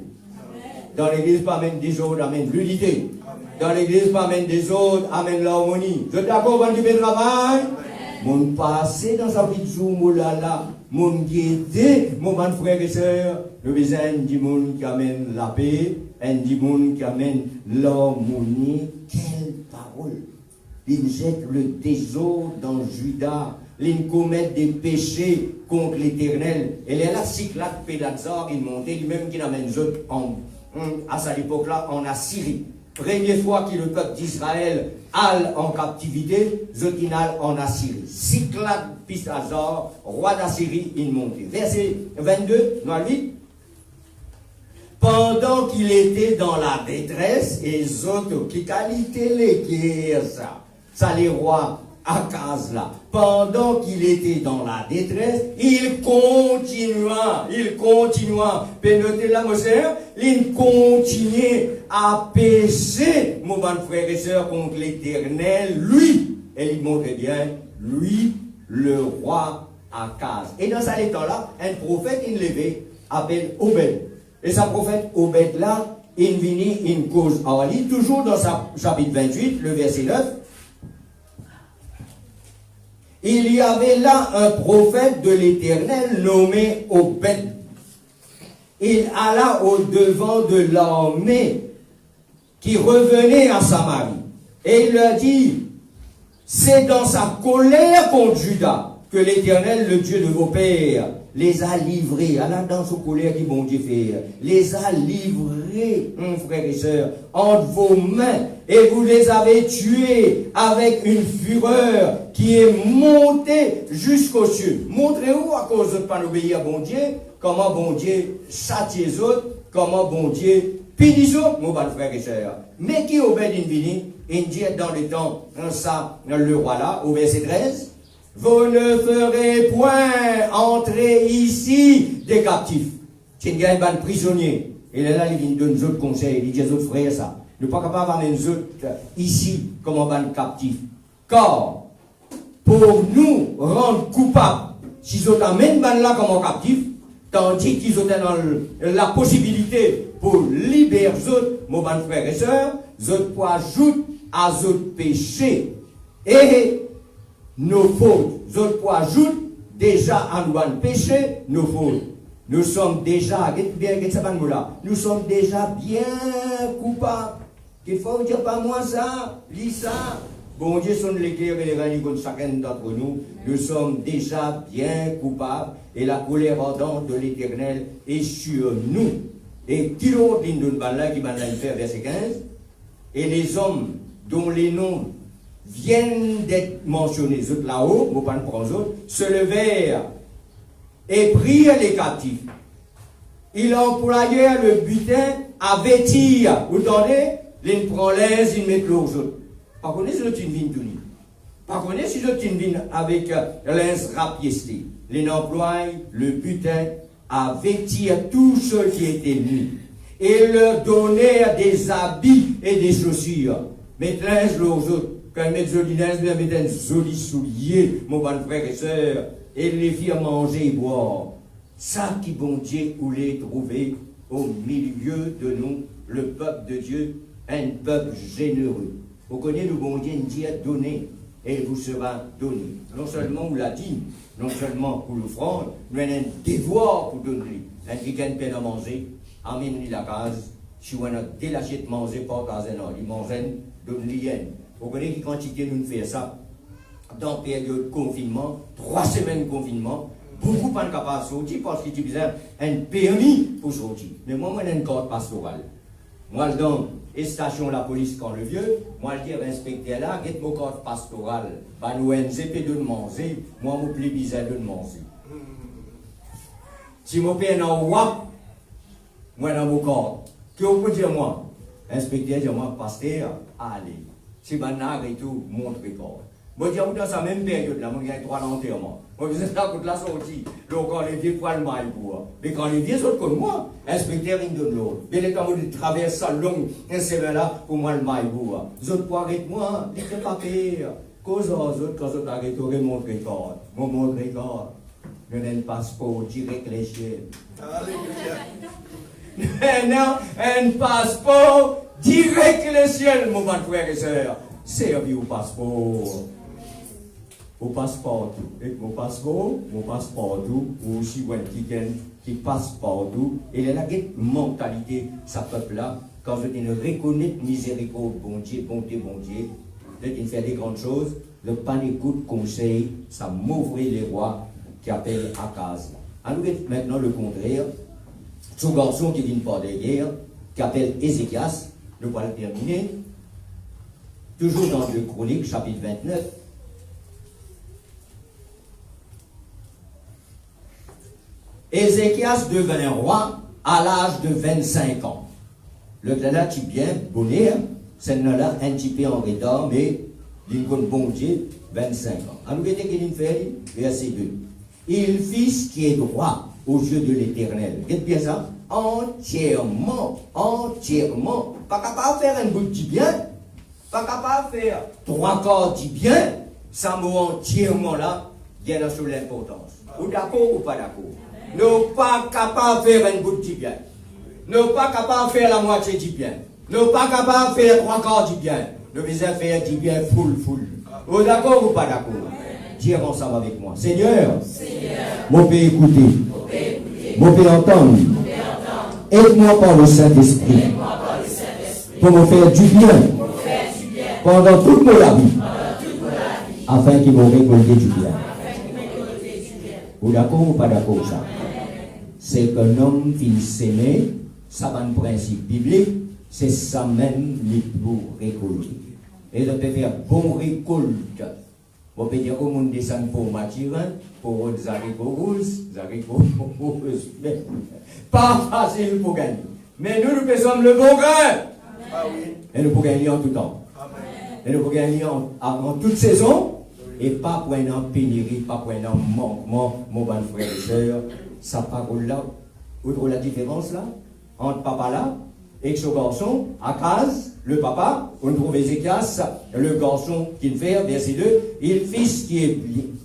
Dans l'église, pas amène des autres, amène l'unité. Dans l'église, pas amène des autres, amène l'harmonie. Vous êtes d'accord, bon du travail? Mon passé dans sa vie de jour, mon là, mon guidé, mon bon frère et soeur, le besoin du monde qui amène la paix, un du monde qui amène l'harmonie. Quelle parole! Il jette le désordre dans Judas. Il commet des péchés contre l'Éternel. Et là, Cyclade Pédatzar, il montait lui-même qui n'amène autres à cette époque-là en Assyrie. Première fois que le peuple d'Israël alle en captivité, Zotinal en Assyrie. Cyclade Pédatzar, roi d'Assyrie, il montait. Verset 22, dans le 8. Pendant qu'il était dans la détresse, et autres qui qualité les guerres, ça les rois Akaz là. Pendant qu'il était dans la détresse, il continua, pénotez la mosère, il continuait à pécher, mon bon frère et soeur, contre l'Éternel, lui, et il montrait bien, lui, le roi Akaz. Et dans cet temps-là, un prophète, il levé, appelle Obed. Et sa prophète Obed là, il vini une cause. Alors, il toujours dans sa chapitre 28, le verset 9, il y avait là un prophète de l'Éternel nommé Obed. Il alla au-devant de l'armée qui revenait à Samarie. Et il leur dit, c'est dans sa colère contre Juda que l'Éternel, le Dieu de vos pères, les a livrés, à la dans sa colère qui bon Dieu fait, les a livrés, frères et sœurs, entre vos mains, et vous les avez tués avec une fureur qui est montée jusqu'aux cieux. Montrez-vous à cause de ne pas obéir à bon Dieu, comment bon Dieu châtie les autres, comment bon Dieu punit les autres, mon bon frère et sœur. Mais qui obéit une vini, il dit dans le temps, ça, le roi là, au verset 13, vous ne ferez point entrer ici des captifs. Tu es un prisonnier. Et là, il donne d'autres conseils. Il dit aux autres frères ça. Ne pas capable d'amener les autres ici comme un captif. Car, pour nous rendre coupables, si ils amènent là comme un captif, tandis qu'ils ont la possibilité pour libérer les autres, mon bon frère et soeur, les autres pour ajouter à les autres péchés. Et nos fautes, les autres pour ajouter déjà à nous péché, nos fautes. Nous sommes déjà, nous sommes déjà bien coupables. Il faut dire pas moi ça, lis ça. Bon Dieu sonne l'éclair et les rallies contre chacun d'entre nous. Nous sommes déjà bien coupables et la colère ardente de l'Éternel est sur nous. Et qui l'autre ligne de Bala qui va faire verset 15. Et les hommes dont les noms viennent d'être mentionnés, autres là-haut, vous pas prendre autres, se levèrent et prirent les captifs. Ils employèrent le butin à vêtir. Vous entendez? Ils prennent l'aise, ils mettent l'eau aux autres. Par contre, si l'autre une vigne tout nu. Par contre, si l'autre une vigne avec l'aise rapiesté, ils emploient le butin à vêtir tous ceux qui étaient nus. Et leur donnèrent des habits et des chaussures. Mettez l'aise aux autres. Quand ils mettent joli linge, ils mettent un joli soulier, mon bon frère et soeur. Et les firent manger et boire. Ça qui bon Dieu voulait trouver au milieu de nous, le peuple de Dieu, un peuple généreux. Vous connaissez le bon Dieu, il dit donner, et il vous sera donné. Non seulement vous l'a dit, non seulement pour l'offrande, mais un devoir pour donner. Un qui gagne peine à manger, amène la case, si on a délâché de manger, pas dans un an, il mange un, donne l'hyène. Vous connaissez qui quantité nous fait ça? Dans la période de confinement, 3 semaines de confinement, beaucoup pas capables de sortir parce qu'ils utilisent un permis pour sortir. Mais moi, j'ai une carte pastorale. Moi, dans les stations de la police, quand le vieux, moi, je dis à l'inspecteur là, get mon carte pastorale. Bah, nous, NZP de manger, moi, mon plus bizarre de manger. Si mon père est en WAP, moi, dans mon corps, que vous pouvez dire moi? Inspecteur, dit moi, pasteur, allez. Si banard et tout, montrez corps. Moi, je dis dans sa même période, là, moi, il y a 3 enterrements. Moi, je suis là pour la sortie. Donc, quand les vieux poils maillent pour. Mais quand les vieux sont comme moi, inspecteur, il donne l'autre. Mais les temps où ils traversent ça long, un sévère là, pour moi, le maille pour. Les autres pour arrêter moi, ils ne font pas pire. Cause aux autres, quand ils arrêtent, ils montrent corps. Moi, montrez corps. Je n'ai pas passeport, direct les chiens. Alléluia. Maintenant, un passeport direct le ciel, mon bon frère et soeur. Servi au passeport. Au passeport tout. Et mon passeport tout, ou si vous qui passe partout. Et il y a une mentalité, ça peuple là, quand je ne reconnais miséricorde, bon Dieu, bonté, bon Dieu, de faire des grandes choses, de pas d'écoute, conseil, ça m'ouvrit les rois qui appellent Akaz. Alors maintenant le contraire, ce garçon qui vient pas de guerre, qui appelle Ézéchias, nous allons le terminer, toujours dans le Chronique, chapitre 29. Ézéchias devint roi à l'âge de 25 ans. Le là qui bien, bonnet, c'est là un petit peu en retard, mais il y a bon Dieu, 25 ans. Alors, vous voyez qu'il fait, verset 2. Il fit ce qui est droit aux yeux de l'Éternel. Vous bien ça? Entièrement. Pas capable de faire un bout de bien, pas capable de faire 3/4 du bien, ça mot entièrement là, il y a sur l'importance. Vous d'accord ou pas d'accord? Nous pas capables de faire un bout de bien. Nous pas capables de faire la moitié du bien. Nous pas capables de faire 3/4 du bien. Nous visons faire du bien full. Vous d'accord ou pas d'accord? Dire ensemble avec moi. Seigneur, mon Père écouter, mon Père entendre. Aide-moi par le Saint-Esprit pour me faire du bien pendant toute mon vie, afin qu'il me récolte du bien. Vous d'accord ou pas d'accord ça? C'est qu'un homme qui s'aimait, ça va un principe biblique, c'est ça même les pour récolter. Et on peut faire bon récolte. On peut dire qu'on descend pour Mathurin, pour les haricots rouges, pas facile pour gagner. Mais nous faisons le bon grain. Et nous pouvons gagner en tout temps. Et nous pouvons gagner en toute saison. Et pas pour un pénurie, pas pour un manquement, mon bon frère et soeur. Sa parole-là, vous trouvez la différence là, entre papa là, et ce garçon, Akaz, le papa, on trouve Ézéchias, le garçon qui fait, verset 2, il fit ce qui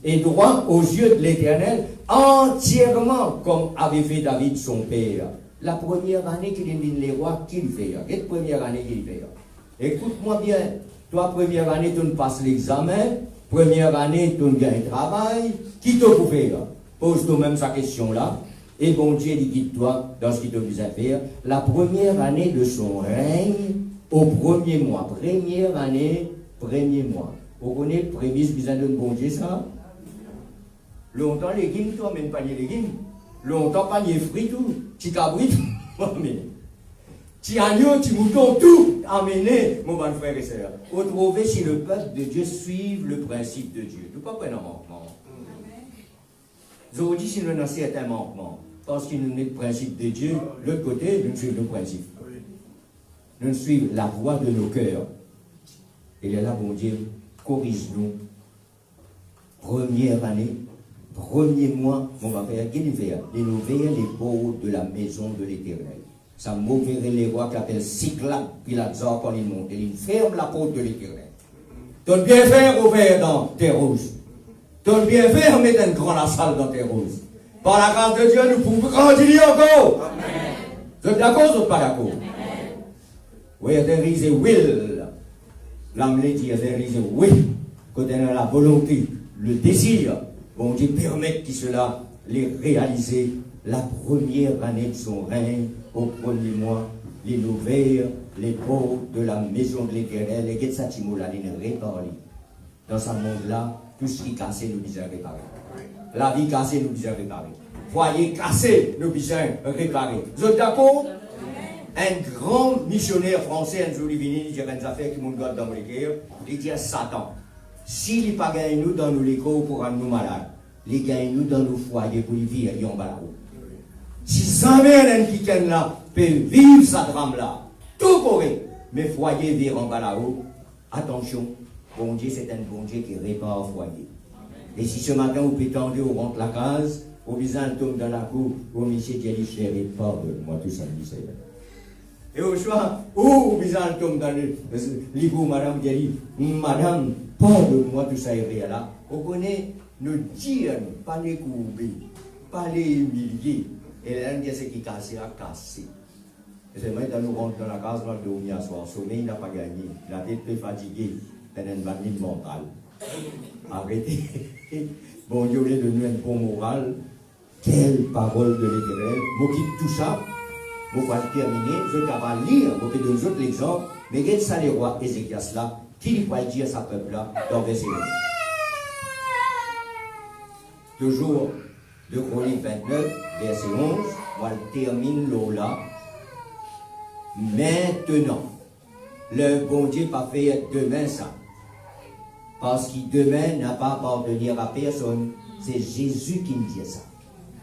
est droit aux yeux de l'Éternel, entièrement comme avait fait David son père. La première année qu'il est les rois, qu'il fait. Quelle première année qu'il fait? Écoute-moi bien, toi, première année, tu ne passes l'examen, première année, tu ne gagnes travail, qui te peut faire? Pose toi-même sa question là, et bon Dieu dit guide-toi dans ce qu'il te vise à faire. La première année de son règne, au premier mois. Première année, premier mois. Vous connaissez le prémisse besoin de bon Dieu ça? Longtemps les légumes, toi, même pas les légumes. Longtemps pas les fruits, tout. Petit cabrit, tout. Petit agneau, petit mouton, tout. Amenez, mon bon frère et soeur. Vous trouvez si le peuple de Dieu suive le principe de Dieu. Nous pas prendre un manquement. Aujourd'hui, si nous avons certains manquements, parce qu'il nous est le principe de Dieu, l'autre côté, nous suivons le principe. Nous suivons la voix de nos cœurs. Et là, bon Dieu, corrige-nous. Première année, premier mois, on va faire l'hiver. Les nouvelles, les pauvres de la maison de l'Éternel. Ça m'ouvrirait les rois qui appellent Cyclade, puis la Tsar quand ils montent. Ils ferment la porte de l'Éternel. Donne bien faire ouvert dans tes roses. Donne bien faire mettre un grand la salle dans tes roses. Par la grâce de Dieu, nous pouvons grandir encore. Amen. Vous êtes d'accord ou pas d'accord? Where there is a will, l'anglais dit there is a will, quand on a la volonté, le désir, bon Dieu permet que cela les réaliser la première année de son règne, au premier mois, les nouvelles, les pauvres de la maison de l'Éternel, les Getsatimola, les réparer. Dans ce monde-là, tout ce qui est cassé, nous disons réparer. La vie cassée, nous disons réparer. Foyer cassé, nous disons réparer. Vous êtes d'accord? Un grand missionnaire français, un jour, il vient, il dit une affaire qui m'ont gardé dans les cœurs, il dit à Satan, s'il n'est pas gagné nous dans nos lécots pour rendre nous malades, il gagne nous dans nos foyers pour vivre en bas. Si jamais un qui est là peut vivre sa drame-là, tout pourrait, mais foyer vivre en bas là-haut, attention, bon Dieu, c'est un bon Dieu qui répare le foyer. Et si ce matin vous pétendez, vous rentre la case, vous visez tombe dans la cour, vous monsieur Dieu dit, chérie, pardonne-moi, tout ça, Seigneur. Et au choix, où vous tombe dans le lit, madame dit, madame, pardonne-moi, tout ça est là. Vous connaissez, nous dire, pas les courber, pas les humilier. Et là, on dit ce qui casse, à casser. Et c'est maintenant nous rentrons dans la case, nous avons dormi à soir. Sommeil, il n'a pas gagné. Il a été fatigué. Il a une vanille mentale. Arrêtez. Bon Dieu, au lieu de nous un bon moral, quelle parole de l'Éternel. Moi qui tout ça, moi vais terminer, je vais lire, je vais donner autres l'exemple, mais quel ça les rois Ézéchias là, qui va dire à sa peuple là, dans verset 1. Toujours de Chronique 29, verset 11, on termine là. Maintenant, le bon Dieu pas fait demain ça. Parce qu'il demain n'a pas à appartenir à personne. C'est Jésus qui me dit ça.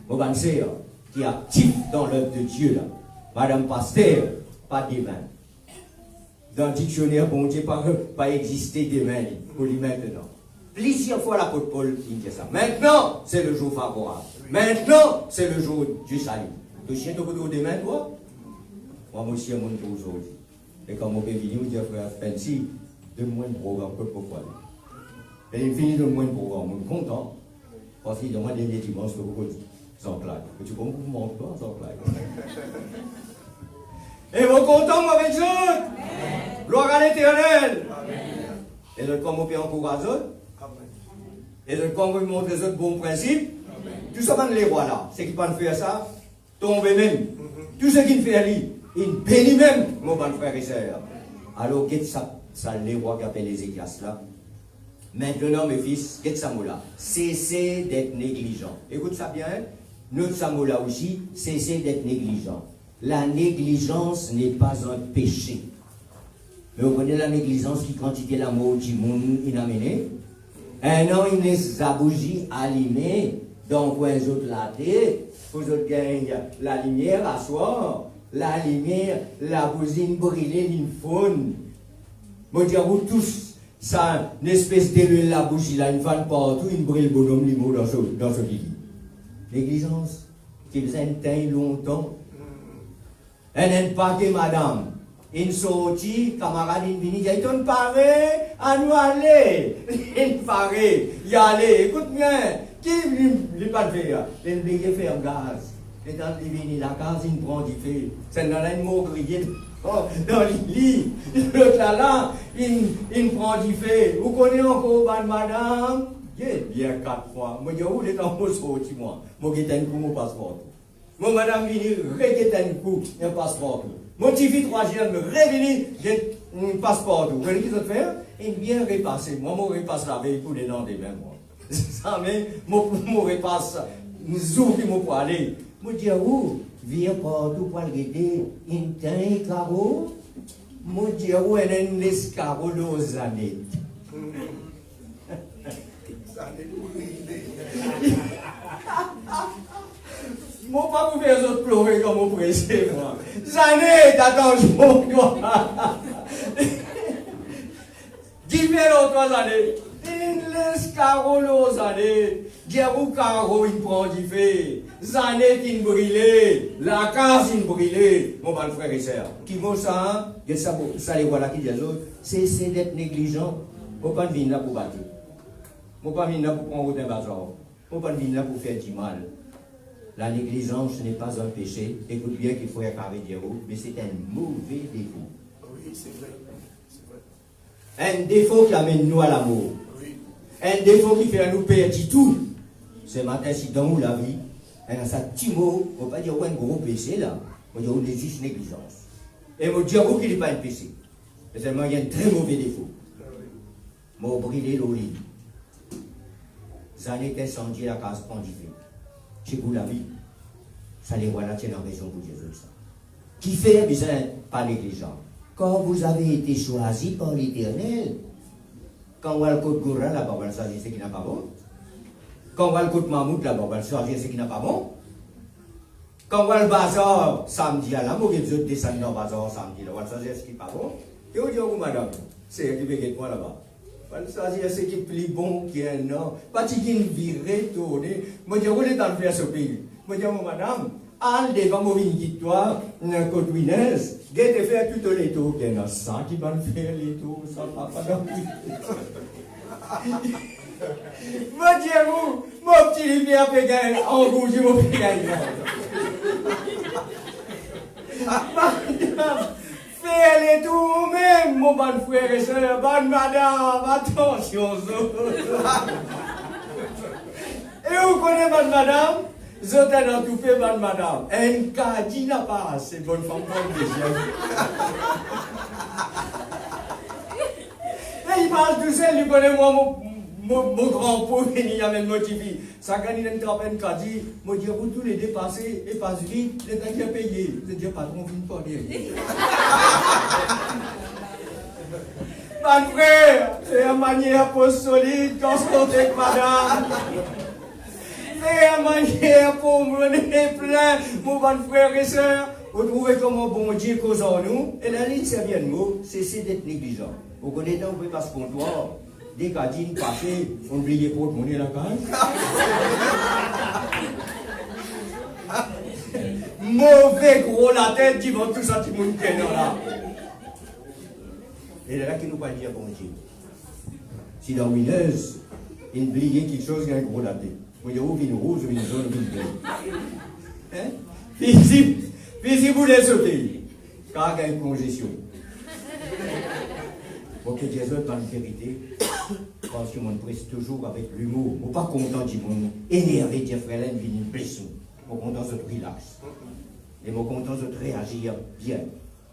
Mon bonne sœur, qui est actif dans l'œuvre de Dieu là. Madame Pasteur, pas demain. Dans le dictionnaire, bon Dieu pas exister demain pour lui maintenant. Plusieurs fois l'apôtre Paul dit ça. Maintenant, c'est le jour favorable. Maintenant, c'est le jour du salut. Tu chien de demain, toi? Moi aussi, je suis aujourd'hui. Et quand mon père vient, je dis, frère Fancy, donne-moi un programme pour quoi. Et il finit de moi un programme. Je suis content. Parce qu'il demande dernier dimanche pour beaucoup sans claque. Tu comprends comment on sans claque. Et vous content, moi, avec eux? Gloire à l'Éternel. Et donc, comme on peut encourager eux? Et donc, quand vous montrez les autres bons principes, tout ça, on les voit là. Ceux qui peuvent faire ça, tombent même. Tout ce qui fait aller, ils bénissent même, mon bon frère et soeur. Alors, qu'est-ce que ça les rois qui appellent les Éclases là? Maintenant, mes fils, qu'est-ce que ça là? Cessez d'être négligents. Écoute ça bien, notre Samoula aussi, cessez d'être négligents. La négligence n'est pas un péché. Mais vous connaissez la négligence qui quantité l'amour du monde inamené? Un an, il laisse la bougie allumée, donc les autres la tête, vous autres gagnent la lumière à soir, la lumière, la bougie brûlée, une faune. Moi, je dis à vous tous, ça, une espèce de la bougie là, une fan partout, une brûle bonhomme limo dans ce lit. Négligence, qui faisait un temps longtemps. Elle n'aime pas que madame. Une sortie, camarade, une vini, il ton paré, à nous aller. Une paré, y aller. Écoute bien, qui n'est pas de faire? Il veut faire gaz. Et dans le vini, la case, il prend du feu. C'est dans la mot grillé dans le lit. L'autre là, il prend du feu. Vous connaissez encore, madame? Bien 4 fois. Moi, je vous dis, vous sorti, moi. Moi, je un coup mon passeport. Moi, madame, vini, un coup, un passeport. Mon petit fils troisième, révélé, j'ai un passeport. Vous voyez ce qu'ils ont fait? Il vient repasser. Moi, je repasse la veille pour les noms des mêmes. Ça, mais, je repasse, je ouvre pour aller. Je dis, où? Viens partout pour le guetter. Il tient un carreau. Je dis, où est un escargot aux années? Je ne vais pas vous faire autres pleurer comme vous pressez, moi. Zané, t'attends, Dis-moi, 3 années. Il laisse carreau aux années. Diabou carreau, il prend du feu. Zané, il brûlé. La case, il brûlé. Mon bon frère et soeur. Qui vaut ça, hein? Ça les voilà qui disent aux autres. C'est d'être négligent. Il ne faut pas venir là pour battre. Il ne faut pas venir là pour prendre un bazar. Il ne faut pas venir là pour faire du mal. La négligence n'est pas un péché. Écoute bien qu'il faut y accarer Dieu, mais c'est un mauvais défaut. Oui, c'est vrai. Un défaut qui amène nous à l'amour. Oui. Un défaut qui fait à nous perdre tout. Ce matin, si dans nous la vie, on a ça petit mot, on ne va pas dire un gros péché là, on va dire on est juste négligence. Et on va dire qu'il n'est pas un péché. Mais seulement il y a un très mauvais défaut. Moi, brûler l'eau lit. Ça n'est qu'incendier la case prend du feu. C'est pour la vie. Ça les voilà, c'est la raison pour Jésus. Ça. Qui fait besoin pas négligent. Quand vous avez été choisi par l'Éternel, quand on va le côte Goura, là-bas, on va le choisir ce qui n'a pas bon. Quand on va le côte Mammouth, là-bas, on va le choisir ce qui n'a pas bon. Quand on va le bazar samedi, là, on va descendre dans le bazar samedi, là, on va le choisir ce qui n'est pas bon. Et on dit, oh, madame, c'est qui veut moi là-bas. On va le choisir ce qui est plus bon qui est un nom. Pas qui viré, tourné. Moi, je voulais dans le faire ce pays. Moi, je dis, oh, madame, al devant mon victoire, une côte wineuse, j'ai de faire toutes les tours, il y en a 100 qui vont faire les tours, ça ne va pas dans moi, dis vous, mon petit rivière pékin, en rouge, mon pékin. Madame, fais-les tout même, mon bon frère et soeur. Bonne madame, attention. Et vous connaissez bonne madame? Je t'ai tout fait, bonne madame. Un cas dit n'a pas assez bonne femme pour le deuxième. Et il parle tout seul, il connaît moi, mon grand pauvre, il a même motivé. Ça gagne une trentaine qu'a dit, moi dire vous tous les dépassés et passe vite, les temps qui a payé. Je dis patron, vine pas bien. Mon frère, c'est un manière apostolique, quand on avec madame. C'est un manière pour me mener plein, mon bon frère et soeur. Vous trouvez comment bon Dieu cause en nous? Et la ligne, c'est bien le mot, cessez d'être négligent. Vous connaissez, on peut pas se comptoir. Des gardines passées, on oublie pour monnaie la case. Mauvais gros la tête, qui vont tout ça, tout le monde qui est là. Et là, qui nous va dire bon Dieu. Si dans Winner, il oublie quelque chose, il y a un gros la tête. Vous voyez, où vient rouge, vient jaune, vient bleu. Hein? Puis vous les sauter, car il y a une congestion. Pour que Jésus dans la vérité, parce que mon presse toujours avec l'humour. Vous pas content du monde, énervé, dire frère, il vient une blessure. Vous content de relax. Et vous content de réagir bien.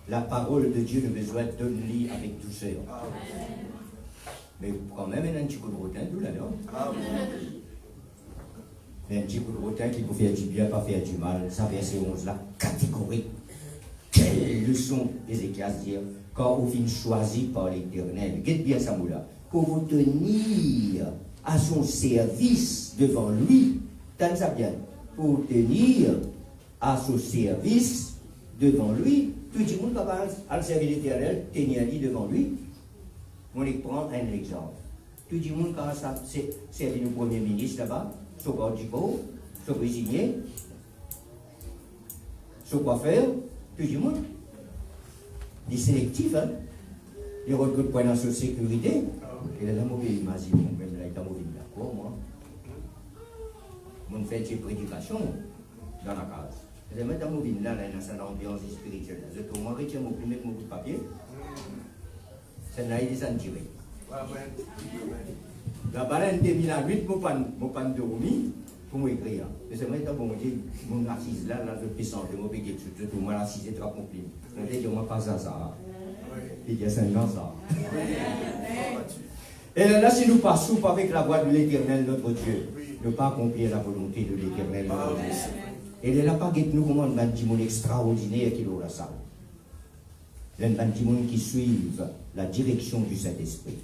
La parole de Dieu ne besoin de donner avec douceur. Mais quand même, il y a un petit coup de rotin, tout là-dedans. Mais un petit coup de rotin qui peut faire du bien, pas faire du mal. Ça verset 11 là, catégorique. Quelle leçon Ézéchias dire quand vous finissez choisi par l'Éternel. Guette bien ça, moula. Pour vous tenir à son service devant lui. T'as ça bien. Pour tenir à son service devant lui. Tout le monde va à servir l'Éternel, tenir lui devant lui. On les prend un exemple. Tout le monde quand ça servir le Premier ministre là-bas, son garde du corps, son cuisinier, son coiffeur, tout le monde. Des sélectifs, hein. Les rôles de point dans sa sécurité. Et là, la mauvaise image, même là, il est mauvais d'accord, moi. On fait des prédications dans la case. Je vais mettre un mobile là, dans cette ambiance spirituelle. Je vais moi retirer mon premier bout de papier. C'est là, il est sans tirer. La baleine de 1000 à 8, mon pan de Roumi, pour m'écrire. Je vais mettre un bon Dieu, mon assise là, je peux sentir, mon pégué, je vais moi l'assise est trop compliqué. Je vais dire, moi pas ça. Il y a 5 ans ça. Et là, si nous passons avec la voix de l'Éternel, notre Dieu, ne pas accomplir la volonté de l'Éternel, notre Dieu. Et il n'a pas guette nous comment un petit monde extraordinaire qui est la salle. Il y a un petit monde qui suivent la direction du Saint-Esprit.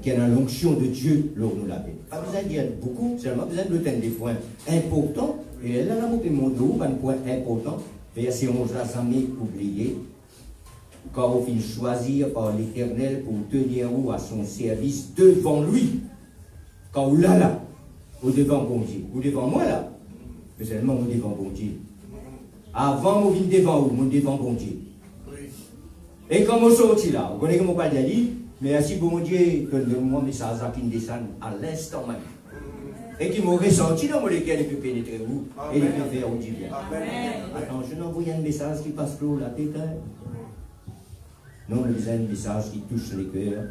Qui a l'onction de Dieu, lors nous la paix. Pas besoin de dire beaucoup, seulement besoin de tenir des points importants. Et là, on peut montrer un point important. Verset 11, là, jamais oublié. Car on finit choisir par l'Éternel pour tenir vous à son service devant lui. Quand vous là, au devant bon Dieu. Ou devant moi là. Mais seulement vous devant bon Dieu. Avant, vous venez devant vous, vous devant bon Dieu. Et quand vous sortez là, vous connaissez comment je dis, mais si bon Dieu donne-moi un message qui descend à l'instant même. Et qui m'aurait ressenti dans lequel il peut pénétrer vous et il peut faire du bien. Attends, je n'envoie un message qui passe pour la tête. Non, le besoin un message qui touche les cœurs,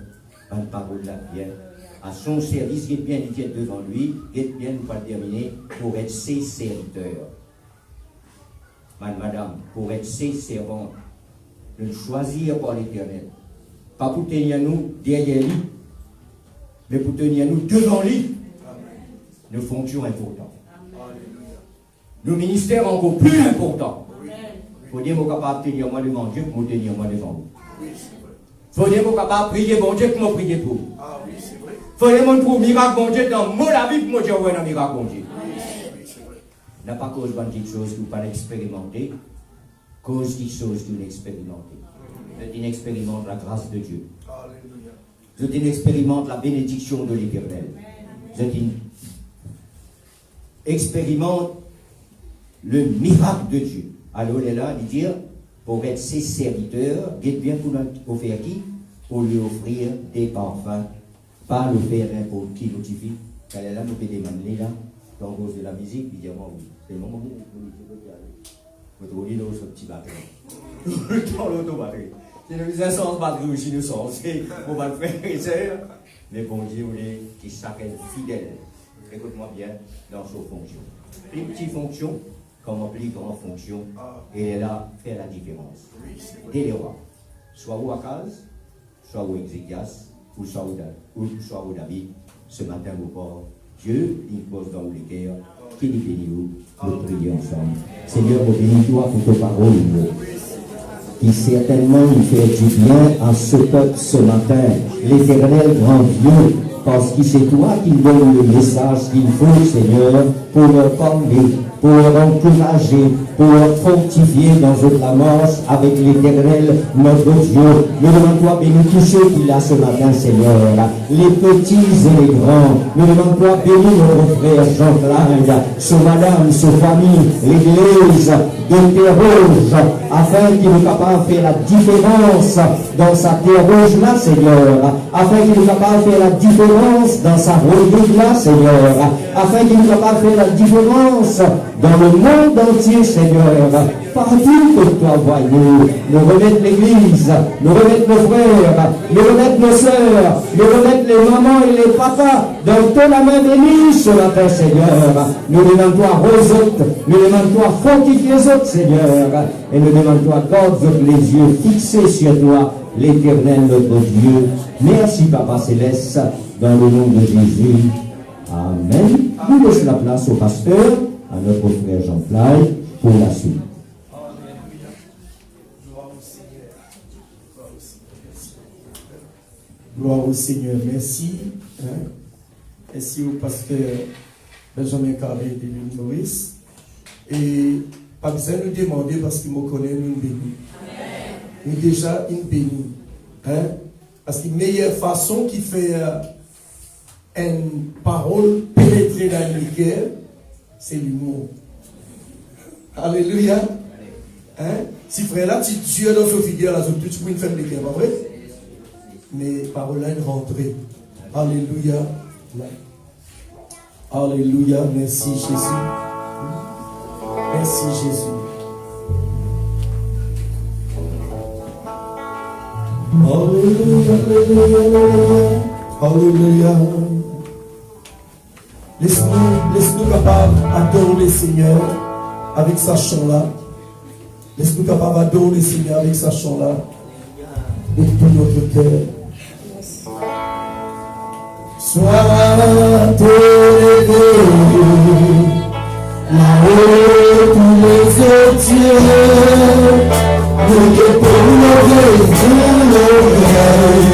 une parole là bien. À son service, il est bien dit devant lui, il est bien, nous pas terminer, pour être ses serviteurs. Madame, pour être ses servantes, de le choisir par l'Éternel. Pas pour tenir nous derrière lui, mais pour tenir nous devant lui. Nos fonctions importantes. Nos ministères encore plus importants. Il faut dire que je suis capable de tenir moi devant Dieu pour me tenir moi devant vous. Il faut dire que je suis capable de prier bon Dieu pour me prier pour vous. Il faut dire que je trouve miracle bon Dieu dans mon vie pour me dire ouais un miracle bon Dieu. Il n'y a pas cause de quelque chose que vous pas expérimenter, cause quelque chose que vous expérimentez. Vous expérimente la grâce de Dieu. Vous expérimente la bénédiction de l'Éternel. Vous expérimente le miracle de Dieu. Alors il est là, il dit, pour être ses serviteurs, dites bien pour faire qui? Pour lui offrir des parfums, pas le faire n'importe qui notifie. Quand elle est là, nous pouvons demander là, dans cause de la musique, il dit, moi oui, c'est le moment où vous Vous trouvez nous ce petit batterie. Tout le temps l'auto-batterie. Si nous faisons sans batterie aussi, nous sommes aussi, on va le faire, mais bon Dieu, qui s'appelle fidèle. Écoute-moi bien, dans ses fonctions. Une petite fonction, comment fonction, et elle a fait la différence. Dès les rois, soit ou Akaz, soit ou Exigias, ou soit ou David, ce matin au port, Dieu, il pose dans les cœurs, qui nous bénit, nous prions ensemble. Seigneur, nous bénis-toi pour tes paroles, qui certainement nous fait du bien à ce peuple ce matin. L'Éternel grand Dieu, parce que c'est toi qui donne le message qu'il faut, Seigneur, pour leur parler, pour leur encourager, pour leur fortifier dans une amorce avec l'Éternel, notre Dieu. Nous demandons-toi, bénis tous ceux qui là ce matin, Seigneur, les petits et les grands. Nous demandons-toi, bénis notre frère Jean-Claude, sa madame, sa famille, l'Église, de Terre Rouge, afin qu'il soit capable de faire la différence dans sa Terre Rouge là, Seigneur, afin qu'il soit capable de faire la différence dans sa religion là, Seigneur, afin qu'il soit capable de faire la différence dans le monde entier, Seigneur, partout que tu envoies nous remettre l'église, nous remettre nos frères, nous remettre nos sœurs, nous remettre les mamans et les papas dans ton main bénie ce matin, Seigneur. Nous demandons-toi aux nous demandons-toi fortifier les autres, Seigneur, et nous demandons-toi garde les yeux fixés sur toi, l'Éternel notre Dieu. Merci, Papa Céleste, dans le nom de Jésus. Amen. Nous laissons la place au pasteur, à notre frère Jean-Claude, pour la suite. Gloire au Seigneur. Merci. Merci au pasteur Benjamin Carré de l'île Maurice. Et pas besoin de nous demander parce qu'il me connaît, nous bénis. Nous déjà une bénie. Parce que la meilleure façon qui fait une parole pénétrer dans le cœur, c'est l'humour. Alléluia. Si frère là, tu Dieu dans ce figure là, tu peux une femme de cœur, pas vrai? Mais parole là, une rentrée. Alléluia. Alléluia. Merci Jésus. Merci Jésus. Alléluia. Alléluia. Laisse-nous capables d'adorer le Seigneur avec sa chant là. Laisse-nous capables d'adorer le Seigneur avec sa chant là. De tout notre cœur. Sois élevé, là-haut tous les autres dieux, nous te promettons l'orgueil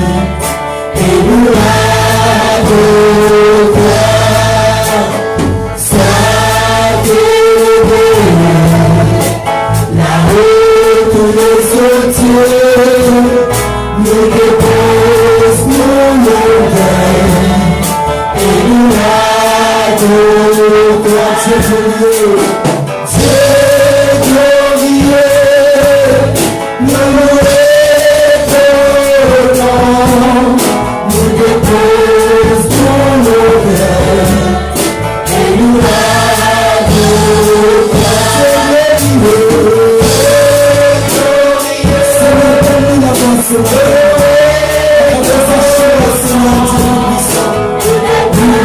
et nous l'adorons. Sois élevé, là-haut tous les autres dieux, nous te promettons l'orgueil. Et nous l'adorons, Dieu glorieux, Dieu glorieux, nous répondons, nous déposons nos rêves, et nous l'adorons, Dieu glorieux, c'est le la pensée. Puissant,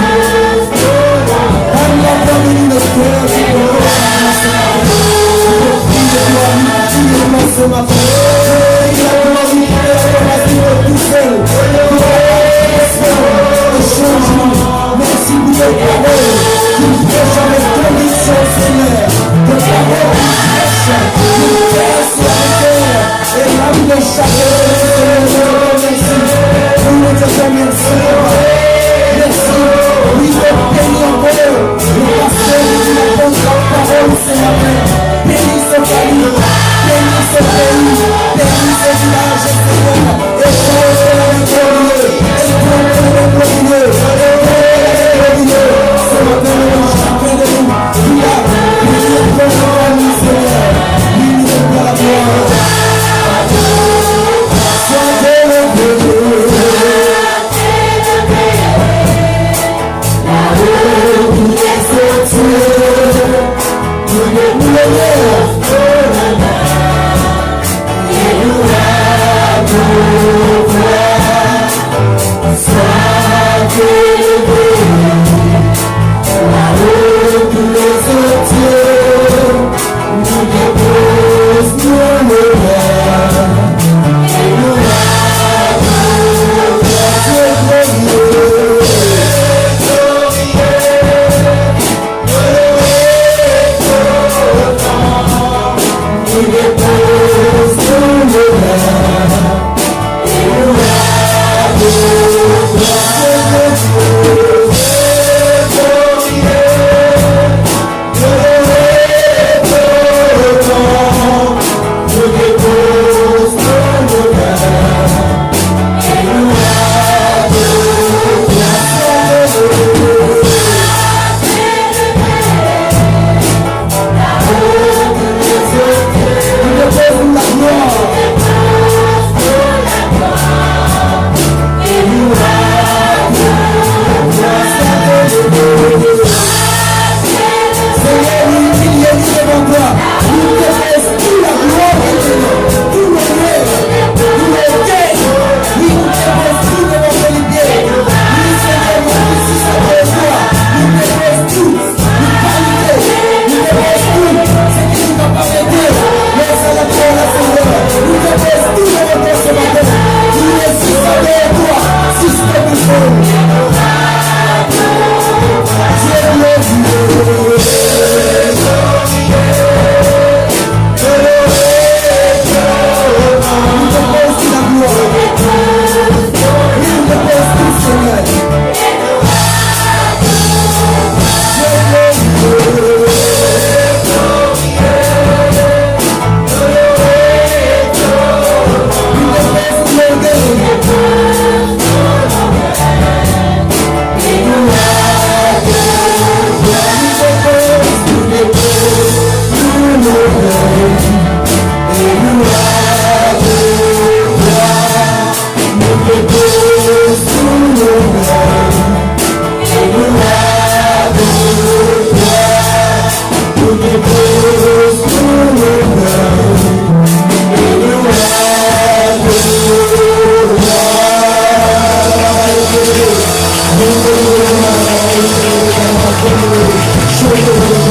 Dieu.